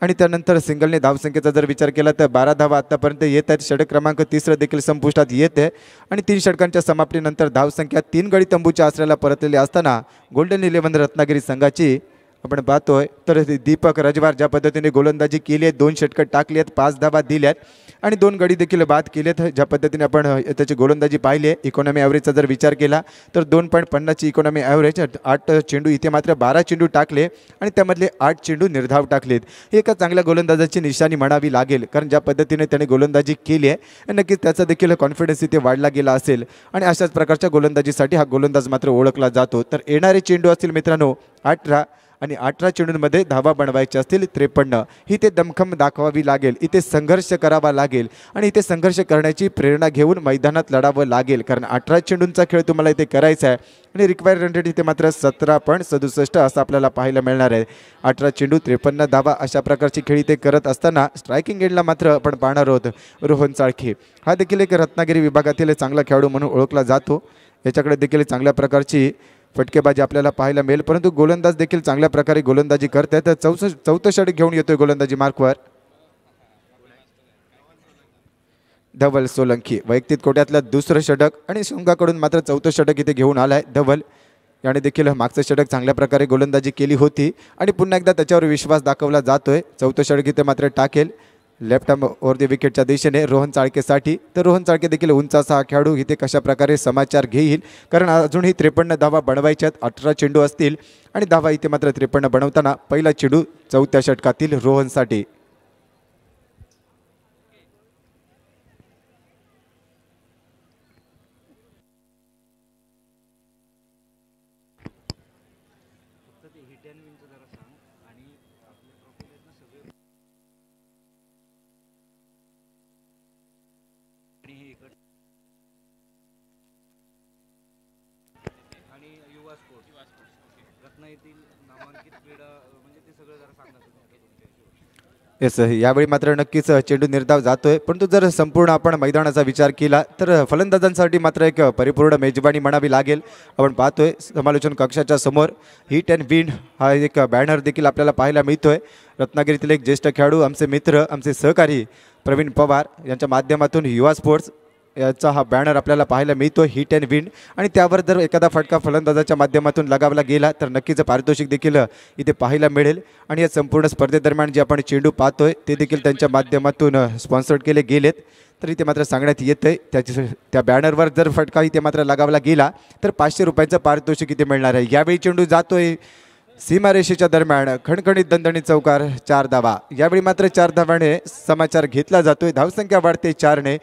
आणि त्यानंतर सिंगलने धावसंख्येचा जर विचार केला तर 12 धावा आतापर्यंत येत आहेत. षटक क्रमांक 3 देखील संपुष्टात येते आणि 3 षटकांच्या समाप्तीनंतर धावसंख्या 3 गडी तंबूच्या आश्रयाला परतलेली असताना गोल्डन 11 रत्नागिरी संघाची आपण पाहतोय तर दीपक रजवार ज्या पद्धतीने गोलंदाजी केली आहे 2 षटकं टाकली आहेत 5 धावा दिल्यात आणि 2 गडी देखील बाद केलेत. ज्या पद्धतीने आपण त्याची गोलंदाजी पाहिली आहे इकॉनॉमी ॲव्हरेजचा जर विचार केला तर 2.50ची इकॉनॉमी ॲव्हरेज. 8 चेंडू इथे मात्र 12 चेंडू टाकले आणि त्यामधले 8 चेंडू निर्धाव टाकलेत. ही एका चांगल्या गोलंदाजाची निशाणी म्हणावी लागेल कारण ज्या पद्धतीने त्याने गोलंदाजी केली आहे नक्कीच त्याचा देखील कॉन्फिडन्स इथे वाढला गेला असेल आणि अशाच प्रकारच्या गोलंदाजीसाठी हा गोलंदाज मात्र ओळखला जातो. तर येणारे चेंडू असतील मित्रांनो 18 आणि 18 चेंडूंमध्ये धावा बनवायचे असतील 53. ही ते दमखम दाखवावी लागेल. इथे संघर्ष करावा लागेल आणि इथे संघर्ष करण्याची प्रेरणा घेऊन मैदानात लढावं लागेल कारण 18 चेंडूंचा खेळ तुम्हाला इथे करायचा आहे आणि रिक्वायर्ड रन रेट इथे मात्र 17.67 असं आपल्याला पाहायला मिळणार आहे. 18 चेंडू 53 धावा अशा प्रकारची खेळी ते करत असताना स्ट्रायकिंग एंडला मात्र आपण पाहणार आहोत रोहन चाळके. हा देखील एक रत्नागिरी विभागातील चांगला खेळाडू म्हणून ओळखला जातो. याच्याकडे देखील चांगल्या प्रकारची फटकेबाजी आपल्याला पाहायला मिळेल परंतु गोलंदाज देखील चांगल्या प्रकारे गोलंदाजी करतात. तर चौथं षटक घेऊन येतोय गोलंदाजी मार्कवर धवल सोलंकी. वैयक्तिक कोट्यातलं दुसरं षटक आणि संघाकडून मात्र चौथं षटक इथे घेऊन आलाय धवल. याने देखील मागचं षटक चांगल्या प्रकारे गोलंदाजी केली होती आणि पुन्हा एकदा त्याच्यावर विश्वास दाखवला जातोय. चौथं षटक इथे मात्र टाकेल लेफ्ट आर्म ओव्हर द विकेटच्या दिशेने रोहन चाळकेसाठी. तर रोहन चाळके देखील उंच असा हा खेळाडू इथे कशा प्रकारे समाचार घेईल कारण अजूनही 53 धावा बनवायच्यात. 18 चेंडू असतील आणि धावा इथे मात्र 53 बनवताना पहिला चेंडू चौथ्या षटकातील रोहनसाठी. येस यावेळी मात्र नक्कीच चेंडू निर्धाव जातोय परंतु जर संपूर्ण आपण मैदानाचा विचार केला तर फलंदाजांसाठी मात्र एक परिपूर्ण मेजबानी म्हणावी लागेल. आपण पाहतोय समालोचन कक्षाच्या समोर हिट अँड विन हा एक बॅनर देखील आपल्याला पाहायला मिळतोय. रत्नागिरीतील एक ज्येष्ठ खेळाडू आमचे मित्र आमचे सहकारी प्रवीण पवार यांच्या माध्यमातून युवा स्पोर्ट्स याचा हा बॅनर आपल्याला पाहायला मिळतो हिट अँड विन आणि त्यावर जर एखादा फटका फलंदाजाच्या माध्यमातून लगावला गेला तर नक्कीच पारितोषिक देखील इथे पाहायला मिळेल. आणि या संपूर्ण स्पर्धेदरम्यान जे आपण चेंडू पाहतोय ते देखील त्यांच्या माध्यमातून स्पॉन्सर्ड केले गेलेत. तर इथे मात्र सांगण्यात येतंय त्या बॅनरवर जर फटका इथे मात्र लगावला गेला तर 500 रुपयांचं पारितोषिक इथे मिळणार आहे. यावेळी चेंडू जातोय सीमारेषेच्या दरम्यान खणखणीत दणदणीत चौकार 4 धावा. यावेळी मात्र 4 धावाने समाचार घेतला जातोय. धावसंख्या वाढते 4ने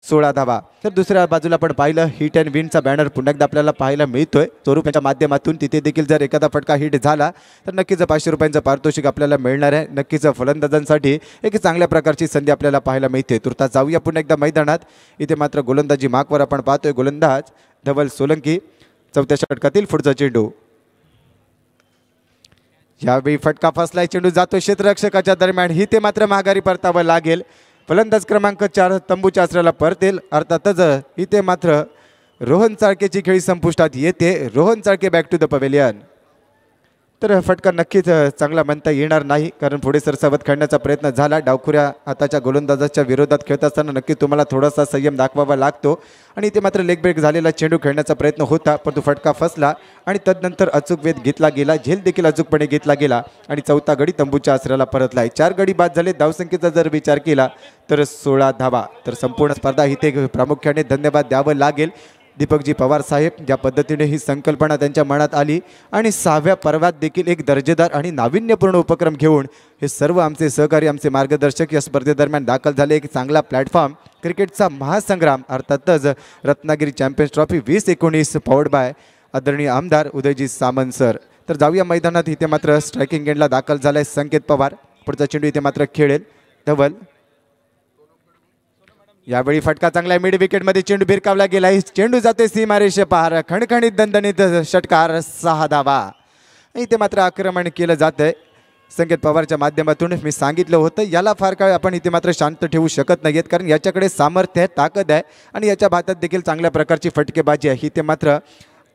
16 धावा. तर दुसऱ्या बाजूला आपण पाहिलं हिट अँड विनचा बॅनर पुन्हा एकदा आपल्याला पाहायला मिळतोय स्वरूप यांच्या माध्यमातून. तिथे देखील जर एखादा फटका हिट झाला तर नक्कीच 500 रुपयांचं पारितोषिक आपल्याला मिळणार आहे. नक्कीच फलंदाजांसाठी एक चांगल्या प्रकारची संधी आपल्याला पाहायला मिळते. तुर्तास जाऊया पुन्हा एकदा मैदानात. इथे मात्र गोलंदाजी मार्कवर आपण पाहतोय गोलंदाज धवल सोलंकी. चौथ्या षटकातील पुढचा चेंडू. यावेळी फटका फसलाय. चेंडू जातो क्षेत्ररक्षकाच्या दरम्यान. ही ते मात्र माघारी परतावं लागेल. फलंदाज क्रमांक 4 तंबूच्या आसऱ्याला परतेल. अर्थातच इथे मात्र रोहन चाळकेची खेळी संपुष्टात येते. Rohan Chalke back to the pavilion. तर फटका नक्कीच चांगला म्हणता येणार नाही कारण पुढे सरसावत खेळण्याचा प्रयत्न झाला. डावखुऱ्या हाताच्या गोलंदाजाच्या विरोधात खेळत असताना नक्की तुम्हाला थोडासा संयम दाखवावा लागतो आणि इथे मात्र लेग ब्रेक झालेला चेंडू खेळण्याचा प्रयत्न होता परंतु फटका फसला आणि तदनंतर अचूक वेध घेतला गेला. झेल देखील अचूकपणे घेतला गेला आणि चौथा गडी तंबूच्या आसऱ्याला परतलाय. 4 गडी बाद झाले. धावसंख्येचा जर विचार केला तर 16 धावा. तर संपूर्ण स्पर्धा इथे प्रामुख्याने धन्यवाद द्यावं लागेल दीपकजी पवार साहेब. ज्या पद्धतीने ही संकल्पना त्यांच्या मनात आली आणि 6व्या पर्वात देखील एक दर्जेदार आणि नाविन्यपूर्ण उपक्रम घेऊन हे सर्व आमचे सहकारी आमचे मार्गदर्शक या स्पर्धेदरम्यान दाखल झाले. एक चांगला प्लॅटफॉर्म क्रिकेटचा महासंग्राम अर्थातच Ratnagiri champions trophy 2019 powered by आदरणीय आमदार उदयजी सामंत सर. तर जाऊया मैदानात. इथे मात्र स्ट्रायकिंग एंडला दाखल झालाय संकेत पवार. पुढचा चेंडू इथे मात्र खेळेल धवल. यावेळी फटका चांगला मिड विकेटमध्ये चेंडू भिरकावला गेला. चेंडू जाते सीमारेषे पार. खणखणीत दणदणीत षटकार 6 धावा. इथे मात्र आक्रमण केलं जातंय संकेत पवारच्या माध्यमातून. मी सांगितलं होतं याला फार काळ आपण इथे मात्र शांत ठेवू शकत नाहीयेत कारण याच्याकडे सामर्थ्य आहे ताकद आहे आणि याच्या भातात देखील चांगल्या प्रकारची फटकेबाजी आहे. इथे मात्र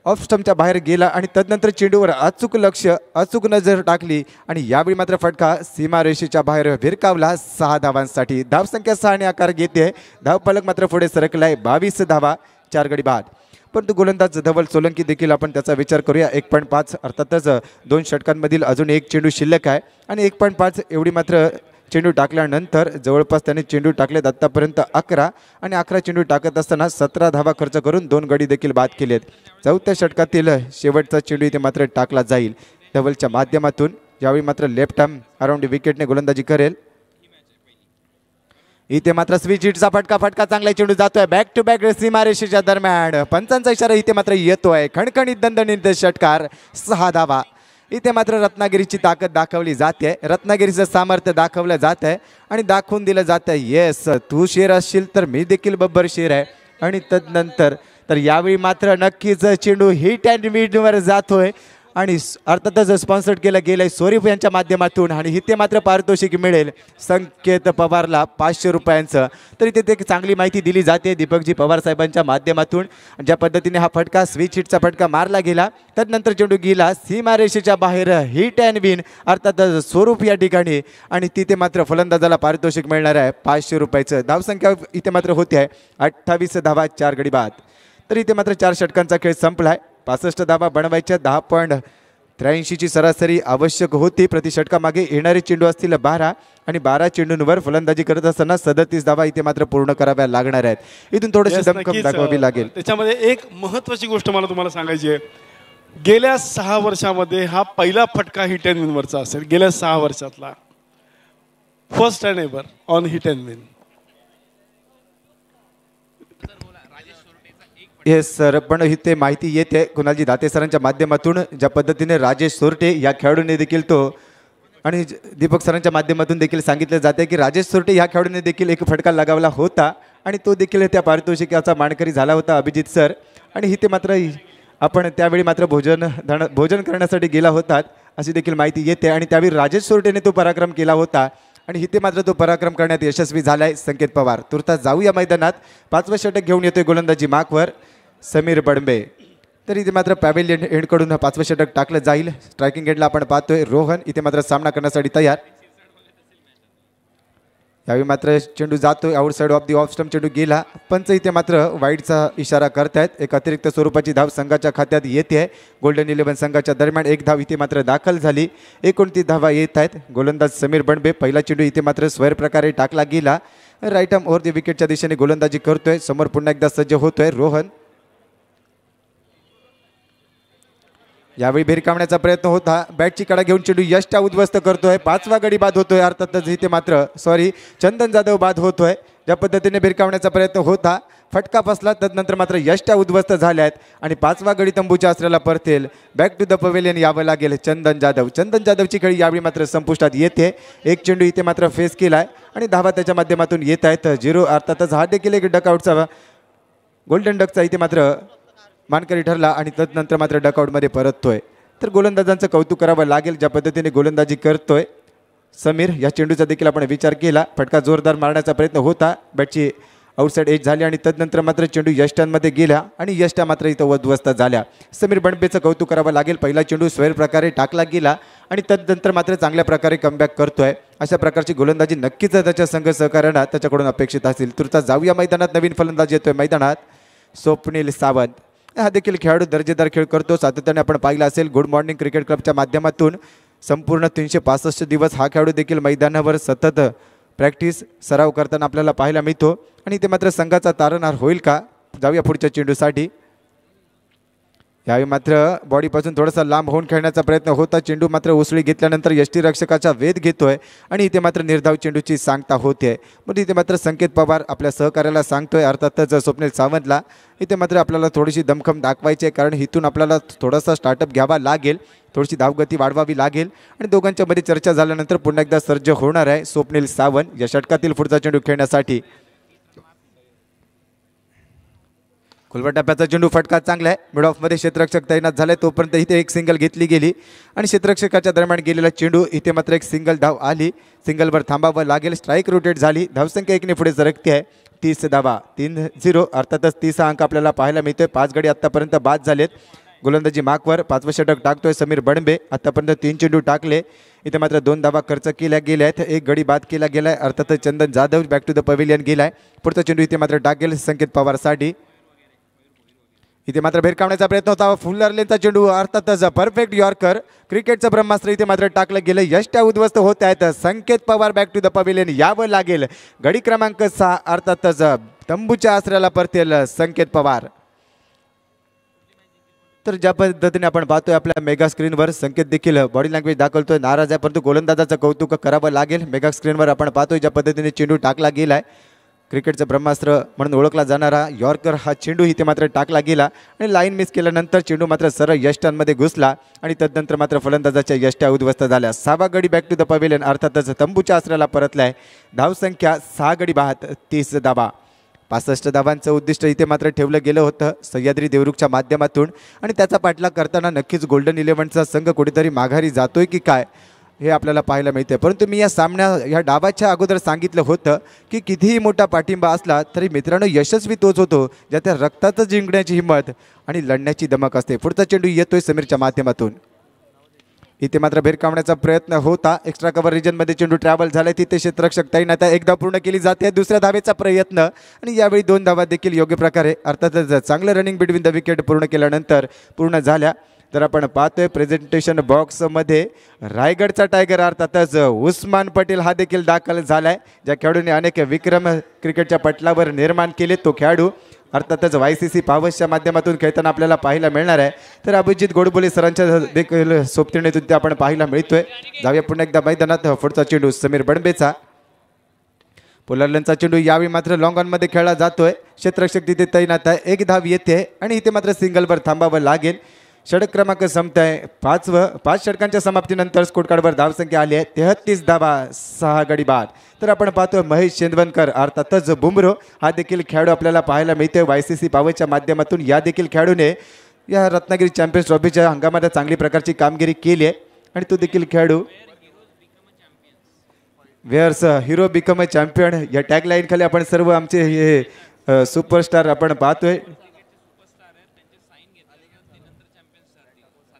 ऑफ स्टंपच्या बाहेर गेला आणि तदनंतर चेंडूवर अचूक लक्ष अचूक नजर टाकली आणि यावेळी मात्र फटका सीमारेषेच्या बाहेर भिरकावला 6 धावांसाठी. धावसंख्या 6 ने आकार घेते. धावफलक मात्र पुढे सरकलाय 22 धावा 4 गडी बाद. परंतु गोलंदाज धवल सोलंकी देखील आपण त्याचा विचार करूया. 1.5 अर्थातच 2 षटकांमधील अजून एक चेंडू शिल्लक आहे आणि 1.5 एवढी मात्र चेंडू टाकल्यानंतर जवळपास त्याने चेंडू टाकलेत आत्तापर्यंत 11 आणि 11 चेंडू टाकत असताना 17 धावा खर्च करून 2 गडी देखील बाद केलेत. चौथ्या षटकातील शेवटचा चेंडू इथे मात्र टाकला जाईल धवलच्या माध्यमातून. यावेळी मात्र लेफ्ट आर्म अराउंड विकेटने गोलंदाजी करेल. इथे मात्र स्विच हिटचा फटका चांगला चेंडू जातोय बॅक टू बॅक सीमारेषेच्या दरम्यान. पंचांचा इशारा इथे मात्र येतोय. खणखणीत दणदणीत षटकार 6 धावा. इथे मात्र रत्नागिरीची ताकद दाखवली जाते. रत्नागिरीचं सामर्थ्य दाखवलं जात आहे आणि दाखवून दिलं जात आहे येस तू शेर असशील तर मी देखील बब्बर शेर आहे. आणि तदनंतर तर यावेळी मात्र नक्कीच चेंडू हिट अँड विनवर जातोय आणि अर्थातच स्पॉन्सर्ड केलं गेलंय स्वरूप यांच्या माध्यमातून आणि इथे मात्र पारितोषिक मिळेल संकेत पवारला 500 रुपयांचं. तर इथे ते चांगली माहिती दिली जाते दीपकजी पवार साहेबांच्या माध्यमातून. ज्या पद्धतीने हा फटका स्विच हिटचा फटका मारला गेला तदनंतर चेंडू गेला सीमारेषेच्या बाहेर हिट अँड विन अर्थातच स्वरूप या ठिकाणी आणि तिथे मात्र फलंदाजाला पारितोषिक मिळणार आहे 500 रुपयाचं. धावसंख्या इथे मात्र होते आहे 28 धावा 4 गडी बाद. तर इथे मात्र 4 षटकांचा खेळ संपलाय. 65 धावा बनवायच्या 10.83ची सरासरी आवश्यक होती. प्रति षटकामागे येणारे चेंडू असतील 12 आणि 12 चेंडूंवर फलंदाजी करत असताना 37 धावा इथे मात्र पूर्ण कराव्या लागणार आहेत. इथून थोडीशी दमखम दाखवावी लागेल. त्याच्यामध्ये एक महत्त्वाची गोष्ट मला तुम्हाला सांगायची आहे. गेल्या 6 वर्षामध्ये हा पहिला फटका हिट अँड विनवरचा असेल. गेल्या 6 वर्षातला first and ever on hit and win. Yes sir. पण इथे माहिती येते कुणालजी दाते सरांच्या माध्यमातून ज्या पद्धतीने राजेश सोरटे या खेळाडूने देखील तो आणि दीपक सरांच्या माध्यमातून देखील सांगितलं जाते की राजेश सोरटे या खेळाडूने देखील एक फटका लगावला होता आणि तो देखील त्या पारितोषिकाचा मानकरी झाला होता अभिजित सर. आणि इथे मात्र आपण त्यावेळी मात्र भोजन करण्यासाठी गेला होतात अशी देखील माहिती येते आणि त्यावेळी राजेश सोरटेने तो पराक्रम केला होता आणि इथे मात्र तो पराक्रम करण्यात यशस्वी झालाय संकेत पवार. तुर्तास जाऊया मैदानात. 5वं षटक घेऊन येतोय गोलंदाजी मार्कवर समीर बडंबे. तर इथे मात्र पॅव्हेलियन एंडकडून 5वं षटक टाकलं जाईल. स्ट्रायकिंग एंडला आपण पाहतोय रोहन इथे मात्र सामना करण्यासाठी तयार. यावेळी मात्र चेंडू जातोय outside of the off stump. चेंडू गेला. पंच इथे मात्र वाईडचा इशारा करतायत. एक अतिरिक्त स्वरूपाची धाव संघाच्या खात्यात येते. गोल्डन 11 संघाच्या दरम्यान एक धाव इथे मात्र दाखल झाली. 29 धावा येत आहेत. गोलंदाज समीर बडंबे. पहिला चेंडू इथे मात्र स्वैर प्रकारे टाकला गेला. राईट आर्म ओव्हर दी विकेटच्या दिशेने गोलंदाजी करतोय. समोर पुन्हा एकदा सज्ज होतोय रोहन. यावेळी भिरकावण्याचा प्रयत्न होता. बॅटची कडा घेऊन चेंडू यष्टा उद्ध्वस्त करतोय. 5वा गडी बाद होतोय. अर्थातच इथे मात्र चंदन जाधव बाद होतोय. ज्या पद्धतीने भिरकावण्याचा प्रयत्न होता, फटका बसला. तदनंतर मात्र यष्ट्या उद्ध्वस्त झाल्या आहेत आणि 5वा गडी तंबूच्या आसऱ्याला परतेल. बॅक टू द पवेलियन यावं लागेल चंदन जाधव. चंदन जाधवची खेळी यावेळी मात्र संपुष्टात येते. एक चेंडू इथे मात्र फेस केलाय आणि धावा त्याच्या माध्यमातून येत आहेत. 0 अर्थातच हा देखील एक डकआउटचा गोल्डन डकचा इथे मात्र मानकरी ठरला आणि तदनंतर मात्र डकआउटमध्ये परततोय. तर गोलंदाजांचं कौतुक करावं लागेल ज्या पद्धतीने गोलंदाजी करतोय समीर. या चेंडूचा देखील आपण विचार केला. फटका जोरदार मारण्याचा प्रयत्न होता, बॅटची आउटसाईड एज झाली आणि तदनंतर मात्र चेंडू यष्ट्यांमध्ये गेला आणि यष्ट्या मात्र इथं उद्ध्वस्त झाल्या. समीर बंडबेचं कौतुक करावं लागेल. पहिला चेंडू स्वैर प्रकारे टाकला गेला आणि तदनंतर मात्र चांगल्या प्रकारे कमबॅक करतोय. अशा प्रकारची गोलंदाजी नक्कीच त्याच्या संघ सहकार्यांना त्याच्याकडून अपेक्षित असेल. तुर्तास जाऊया मैदानात. नवीन फलंदाज येतोय मैदानात स्वप्नील सावंत. हा देखील खेळाडू दर्जेदार खेळ करतो. सातत्याने आपण पाहिलं असेल गुड मॉर्निंग क्रिकेट क्लबच्या माध्यमातून संपूर्ण 365 दिवस हा खेळाडू देखील मैदानावर सतत प्रॅक्टिस सराव करताना आपल्याला पाहायला मिळतो आणि ते मात्र संघाचा तारणहार होईल का. जाऊया पुढच्या चेंडूसाठी. यावेळी मात्र बॉडीपासून थोडासा लांब होऊन खेळण्याचा प्रयत्न होता. चेंडू मात्र उसळी घेतल्यानंतर यष्टीरक्षकाचा वेध घेतोय आणि इथे मात्र निर्धाव चेंडूची सांगता होते. मग इथे मात्र संकेत पवार आपल्या सहकार्याला सांगतोय, अर्थातच स्वप्नील सावंतला, इथे मात्र आपल्याला थोडीशी दमखम दाखवायची आहे कारण इथून आपल्याला थोडासा स्टार्टअप घ्यावा लागेल, थोडीशी धावगती वाढवावी लागेल आणि दोघांच्या मध्ये चर्चा झाल्यानंतर पुन्हा एकदा सर्ज होणार आहे स्वप्नील सावंत या षटकातील पुढचा चेंडू खेळण्यासाठी. खुलवा टप्प्याचा चेंडू फटका चांगला आहे. मिड ऑफमध्ये क्षेत्ररक्षक तैनात झाले तोपर्यंत इथे एक सिंगल घेतली गेली आणि क्षेत्ररक्षकाच्या दरम्यान गेलेला चेंडू इथे मात्र एक सिंगल धाव आली. सिंगलवर थांबावं लागेल. स्ट्राईक रोटेट झाली. धावसंख्या 1ने पुढे सरकते आहे. 30 धावा 3-0 अर्थातच 30 अंक आपल्याला पाहायला मिळतोय. 5 गडी आत्तापर्यंत बाद झालेत. गोलंदाजी मार्कवर 5वं षटक टाकतोय समीर बणबे. आतापर्यंत 3 चेंडू टाकले. इथे मात्र 2 धावा खर्च केल्या गेल्या आहेत. एक गडी बाद केला गेलाय. अर्थातच Chandan Jadhav back to the pavilion गेलाय. पुढचा चेंडू इथे मात्र टाकेल संकेत पवारसाठी. इथे मात्र भेरकावण्याचा प्रयत्न होता. फुल्लर लेनचा चेंडू अर्थातच परफेक्ट यॉर्कर. क्रिकेटचं ब्रह्मास्त्र इथे मात्र टाकलं गेलं. यष्ट्या उद्ध्वस्त होत आहेत. Sanket Pawar back to the pavilion यावं लागेल. गडी क्रमांक 6 अर्थातच तंबूच्या आसऱ्याला परतेल संकेत पवार. तर ज्या पद्धतीने आपण पाहतोय आपल्या मेगा स्क्रीनवर संकेत देखील बॉडी लँग्वेज दाखवतोय, नाराज आहे, परंतु गोलंदाजाचं कौतुक करावं लागेल. मेगा स्क्रीनवर आपण पाहतोय ज्या पद्धतीने चेंडू टाकला गेलाय. क्रिकेटचं ब्रह्मास्त्र म्हणून ओळखला जाणारा यॉर्कर हा चेंडू इथे मात्र टाकला गेला आणि लाईन मिस केल्यानंतर चेंडू मात्र सरळ यष्ट्यांमध्ये घुसला आणि तदनंतर मात्र फलंदाजाच्या यष्ट्या उद्ध्वस्त झाल्या. 6वा गडी बॅक टू द पवेलियन अर्थातच तंबूच्या आसऱ्याला परतलाय. धावसंख्या 6 गडी बाद 30 धावा. 65 धावांचं उद्दिष्ट इथे मात्र ठेवलं गेलं होतं सह्याद्री देवरुखच्या माध्यमातून आणि त्याचा पाठलाग करताना नक्कीच गोल्डन 11चा संघ कुठेतरी माघारी जातोय की काय हे आपल्याला पाहायला मिळते. परंतु मी या डावाच्या अगोदर सांगितलं होतं की कितीही मोठा पाठिंबा असला तरी मित्रांनो यशस्वी तोच होतो ज्याच्या रक्तातच जिंकण्याची हिंमत आणि लढण्याची दमक असते. पुढचा चेंडू येतोय समीरच्या माध्यमातून. इथे मात्र भेरकावण्याचा प्रयत्न होता. एक्स्ट्रा कव्हर रिजनमध्ये चेंडू ट्रॅव्हल झालाय. तिथे क्षेत्ररक्षक तैनात आहे. एकदा पूर्ण केली जाते. दुसऱ्या धावेचा प्रयत्न आणि यावेळी 2 धावा देखील योग्य प्रकारे अर्थातच चांगलं रनिंग बिटवीन द विकेट पूर्ण केल्यानंतर पूर्ण झाल्या. तर आपण पाहतोय प्रेझेंटेशन बॉक्समध्ये रायगडचा टायगर अर्थातच उस्मान पटेल हा देखील दाखल झालाय. ज्या खेळाडूने अनेक विक्रम क्रिकेटच्या पटलावर निर्माण केले तो खेळाडू अर्थातच YCC पावसच्या माध्यमातून खेळताना आपल्याला पाहायला मिळणार आहे. तर अभिजित गोडबोले सरांच्या देखील सोबतीने आपण पाहायला मिळतोय. जाऊया पुन्हा एकदा मैदानात. पुढचा चेंडू समीर बणबेचा. पोलरलनचा चेंडू यावेळी मात्र लॉंग ऑनमध्ये खेळला जातोय. क्षेत्ररक्षक तिथे तैनात आहे. 1 धाव येते आणि इथे मात्र सिंगलवर थांबावं लागेल. षटक क्रमांक संपत आहे. 5 षटकांच्या समाप्तीनंतर स्कोर कार्डवर धावसंख्या आली आहे 33 धावा 6 गडी बाद. तर आपण पाहतोय महेश चेंदवनकर अर्थातच बुमरो हा देखील खेळाडू आपल्याला पाहायला मिळतोय YCC पावसच्या माध्यमातून. या देखील खेळाडूने या रत्नागिरी चॅम्पियन्स ट्रॉफीच्या हंगामात चांगली प्रकारची कामगिरी केली आहे आणि तो देखील खेळाडू wears hero become a champion या टॅगलाईन खाली आपण सर्व आमचे हे सुपरस्टार आपण पाहतोय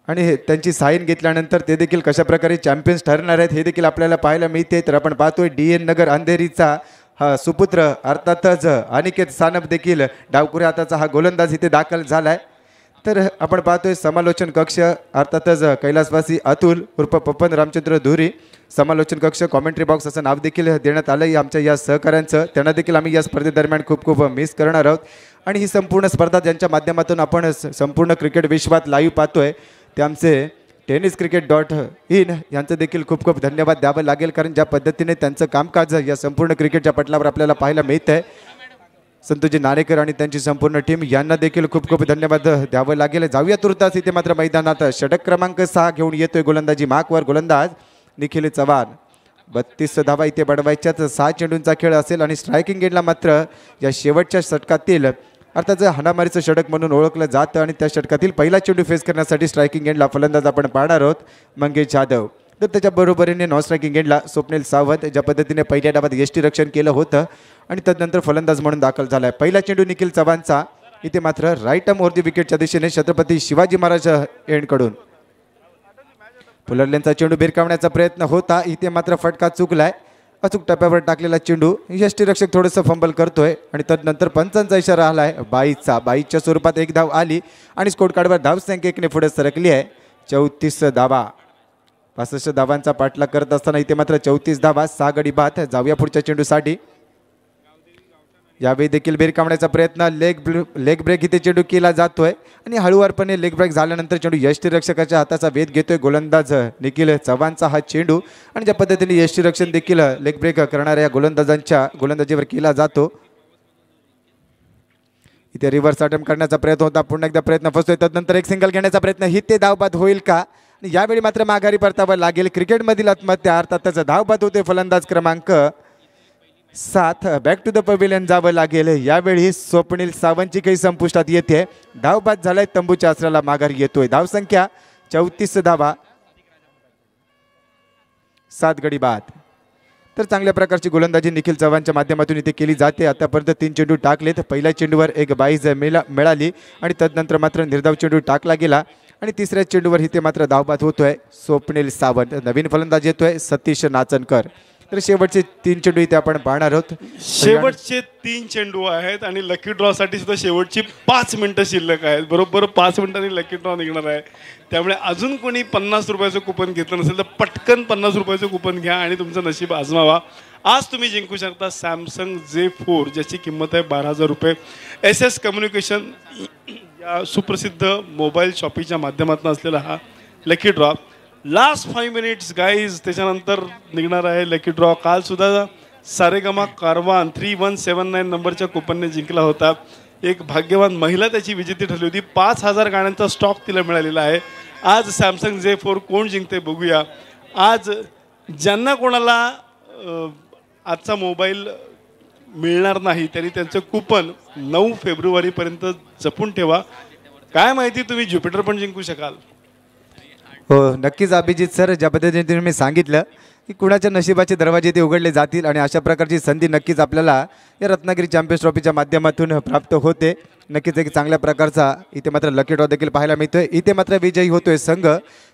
आणि त्यांची साईन घेतल्यानंतर ते देखील कशा प्रकारे चॅम्पियन्स ठरणार आहेत हे देखील आपल्याला पाहायला मिळते. तर आपण पाहतोय DN नगर अंधेरीचा हा सुपुत्र अर्थातच अनिकेत सानप देखील डावकुऱ्या हाताचा हा गोलंदाज इथे दाखल झालाय. तर आपण पाहतोय समालोचन कक्ष अर्थातच कैलासवासी अतुल उर्फ पप्पन रामचंद्र धुरी समालोचन कक्ष कॉमेंट्री बॉक्स असं नाव देखील देण्यात आलं आमच्या या सहकाऱ्यांचं. त्यांना देखील आम्ही या स्पर्धेदरम्यान खूप खूप मिस करणार आहोत आणि ही संपूर्ण स्पर्धा ज्यांच्या माध्यमातून आपण संपूर्ण क्रिकेट विश्वात लाईव्ह पाहतोय ते आमचे tenniscricket.in यांचं देखील खूप खूप धन्यवाद द्यावं लागेल, कारण ज्या पद्धतीने त्यांचं कामकाज या संपूर्ण क्रिकेटच्या पटलावर आपल्याला पाहायला मिळत आहे. संतोषजी नाणेकर आणि त्यांची संपूर्ण टीम यांना देखील खूप खूप धन्यवाद द्यावं लागेल. जाऊया तुर्तास इथे मात्र मैदानात षटक क्रमांक 6 घेऊन येतोय गोलंदाजी मार्कवर गोलंदाज निखिल चव्हाण. 32 धावा इथे बनवायच्याच. 6 चेंडूंचा खेळ असेल आणि स्ट्रायकिंग एंडला मात्र या शेवटच्या षटकातील अर्थात हाणामारीचं षटक म्हणून ओळखलं जातं आणि त्या षटकातील पहिला चेंडू फेस करण्यासाठी स्ट्रायकिंग एंडला फलंदाज आपण पाहणार आहोत मंगेश जाधव. तर त्याच्या बरोबरीने नॉन स्ट्रायकिंग एंडला स्वप्नील सावंत, ज्या पद्धतीने पहिल्या डावात यष्टीरक्षण केलं होतं आणि तदनंतर फलंदाज म्हणून दाखल झालाय. पहिला चेंडू निखिल चव्हाणचा इथे मात्र राईट आर्म ओव्हर द विकेटच्या दिशेने छत्रपती शिवाजी महाराज एंडकडून. पुलरलेनचा चेंडू भिरकावण्याचा प्रयत्न होता, इथे मात्र फटका चुकलाय. अचूक टप्प्यावर टाकलेला चेंडू यष्टीरक्षक थोडंसं फंबल करतोय आणि तदनंतर पंचांचा इशारा आलाय बाईच्या स्वरूपात एक धाव आली आणि स्कोर कार्डवर धावसंख्या 1ने पुढे सरकली आहे. 34 धावा. 65 धावांचा पाठलाग करत असताना इथे मात्र 34 धावा, 6 गडी बाद. जाऊया पुढच्या चेंडूसाठी. यावेळी देखील भिरकावण्याचा प्रयत्न, लेग ब्रेक इथे चेंडू केला जातोय आणि हळूवारपणे लेग ब्रेक झाल्यानंतर चेंडू यष्टीरक्षकाच्या हाताचा वेध घेतोय गोलंदाज निखिल चव्हाणचा हा चेंडू आणि ज्या पद्धतीने यष्टीरक्षण देखील लेग ब्रेक करणाऱ्या गोलंदाजांच्या गोलंदाजीवर केला जातो. इथे रिव्हर्स अटेम्प्ट करण्याचा प्रयत्न होता, पुन्हा एकदा प्रयत्न फसतोय. तदनंतर एक सिंगल घेण्याचा प्रयत्न, ही ते धावबाद होईल का? यावेळी मात्र माघारी परतावं लागेल. क्रिकेटमधील आत्महत्या अर्थातच धावबाद होते. फलंदाज क्रमांक 7 बॅक टू द पवेलियन जावं लागेल. यावेळी स्वप्नील सावंतची काही संपुष्टात येते. धावबाद झालाय, तंबूच्या आसराला माघारी येतोय. धावसंख्या 34 धावा, 7 गडी बाद. तर चांगल्या प्रकारची गोलंदाजी निखिल चव्हाणच्या माध्यमातून इथे केली जाते. आतापर्यंत 3 चेंडू टाकलेत. पहिल्या चेंडूवर एक बाईज मिळाली आणि तदनंतर मात्र निर्धाव चेंडू टाकला गेला आणि तिसऱ्या चेंडूवर इथे मात्र धावबाद होतोय स्वप्नील सावंत. नवीन फलंदाज येतोय सतीश नाचनकर. तर शेवटचे 3 चेंडू इथे आपण पाहणार आहोत. शेवटचे 3 चेंडू आहेत आणि लकी ड्रॉ साठी सुद्धा शेवटची 5 मिनिटं शिल्लक आहेत. बरोबर 5 मिनिटांनी लकी ड्रॉ निघणार आहे. त्यामुळे अजून कोणी 50 रुपयाचं कुपन घेतलं नसेल तर पटकन 50 रुपयाचं कुपन घ्या आणि तुमचं नशीब आजमावा. आज तुम्ही जिंकू शकता सॅमसंग J4 ज्याची किंमत आहे 12,000 रुपये. SS कम्युनिकेशन या सुप्रसिद्ध मोबाईल शॉपीच्या माध्यमातून असलेला हा lucky draw. Last 5 minutes guys, त्याच्यानंतर निघणार आहे लकी ड्रॉ. काल सुद्धा सारेगमा कारवान 3179 नंबरच्या कुपनने जिंकला होता. एक भाग्यवान महिला त्याची विजेती ठरली होती. 5,000 गाण्यांचा स्टॉक तिला मिळालेला आहे. आज सॅमसंग J4 कोण जिंकते बघूया. आज ज्यांना कोणाला आजचा मोबाईल मिळणार नाही त्यांनी त्यांचं कुपन 9 फेब्रुवारीपर्यंत जपून ठेवा. काय माहिती तुम्ही ज्युपिटर पण जिंकू शकाल. हो नक्कीच अभिजित सर, ज्या पद्धतीने तुम्ही सांगितलं की कुणाच्या नशिबाचे दरवाजे ते उघडले जातील आणि अशा प्रकारची संधी नक्कीच आपल्याला या रत्नागिरी चॅम्पियन्स ट्रॉफीच्या माध्यमातून प्राप्त होते. नक्कीच एक चांगल्या प्रकारचा इथे मात्र लकी ड्रॉ देखील पाहायला मिळतोय. इथे मात्र विजयी होतोय संघ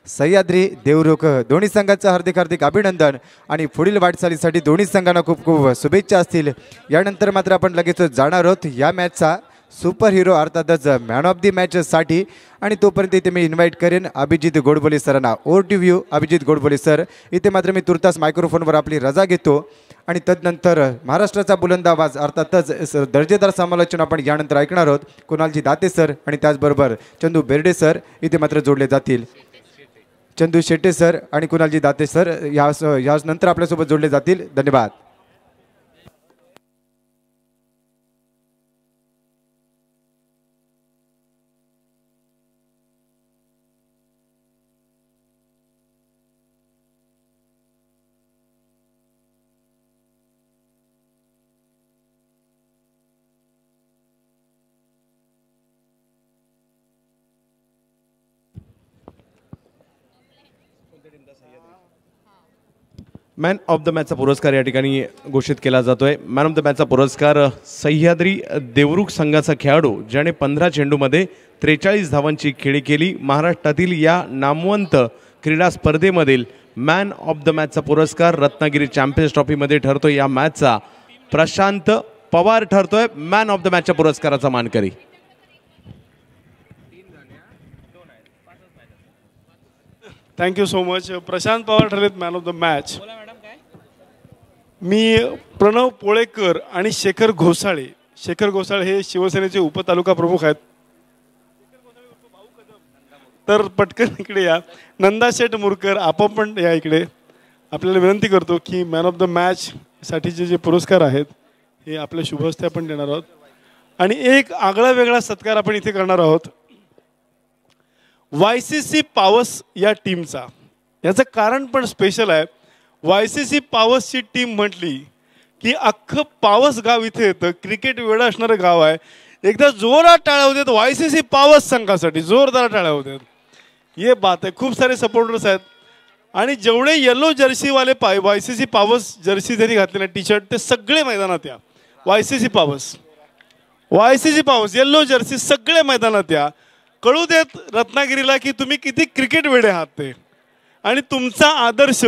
सह्याद्री देवरुख. दोन्ही संघांचं हार्दिक हार्दिक अभिनंदन आणि पुढील वाटचालीसाठी दोन्ही संघांना खूप खूप शुभेच्छा असतील. यानंतर मात्र आपण लगेच जाणार आहोत या मॅचचा सुपर हिरो अर्थातच मॅन ऑफ दी मॅचसाठी आणि तोपर्यंत इथे मी इन्व्हाइट करेन अभिजित गोडबोले सरांना. Over to you Abhijit Godbole sir. इथे मात्र मी तुर्तास मायक्रोफोनवर आपली रजा घेतो आणि तदनंतर महाराष्ट्राचा बुलंद आवाज अर्थातच दर्जेदार समालोचन आपण यानंतर ऐकणार आहोत. कुणालजी दाते सर आणि त्याचबरोबर चंदू बेर्डे सर इथे मात्र जोडले जातील. चंदू शेट्टे सर आणि कुणालजी दाते सर याच नंतर आपल्यासोबत जोडले जातील. धन्यवाद. मॅन ऑफ द मॅचचा पुरस्कार या ठिकाणी घोषित केला जातोय. मॅन ऑफ द मॅचचा पुरस्कार सह्याद्री देवरुख संघाचा खेळाडू ज्याने 15 चेंडूमध्ये 43 धावांची खेळी केली. महाराष्ट्रातील या नामवंत क्रीडा स्पर्धेमधील मॅन ऑफ द मॅचचा पुरस्कार रत्नागिरी चॅम्पियन्स ट्रॉफीमध्ये ठरतोय. या मॅचचा प्रशांत पवार ठरतोय मॅन ऑफ द मॅचच्या पुरस्काराचा मानकरी. Thank you so much. Prashant Pawar ठरलेत मॅन ऑफ द मॅच. मी प्रणव पोळेकर आणि शेखर घोसाळे. शेखर घोसाळे हे शिवसेनेचे उपतालुका प्रमुख आहेत. तर पटकन इकडे या. नंदा शेठ मुरकर आपण पण या इकडे. आपल्याला विनंती करतो की मॅन ऑफ द मॅच साठीचे जे पुरस्कार आहेत हे आपल्या शुभहस्ते आपण देणार आहोत. आणि एक आगळा वेगळा सत्कार आपण इथे करणार आहोत YCC पावस या टीमचा. याचं कारण पण स्पेशल आहे. YCC पावसची टीम म्हटली की अख्खं पावस गाव इथे येतं. क्रिकेट वेळा असणारं गाव आहे. एकदा जोरात टाळ्या होत्यात YCC पावस संघासाठी. जोरदार टाळ्या होत्यात. ये बात आहे. खूप सारे सपोर्टर्स आहेत आणि जेवढे येलो जर्सीवाले YCC पावस जर्सी त्यांनी घातलेला टी शर्ट ते सगळे मैदानात या. YCC पावस येल्लो जर्सी सगळे मैदानात या. कळू देत रत्नागिरीला की तुम्ही किती क्रिकेट वेडे आहात ते आणि तुमचा आदर्श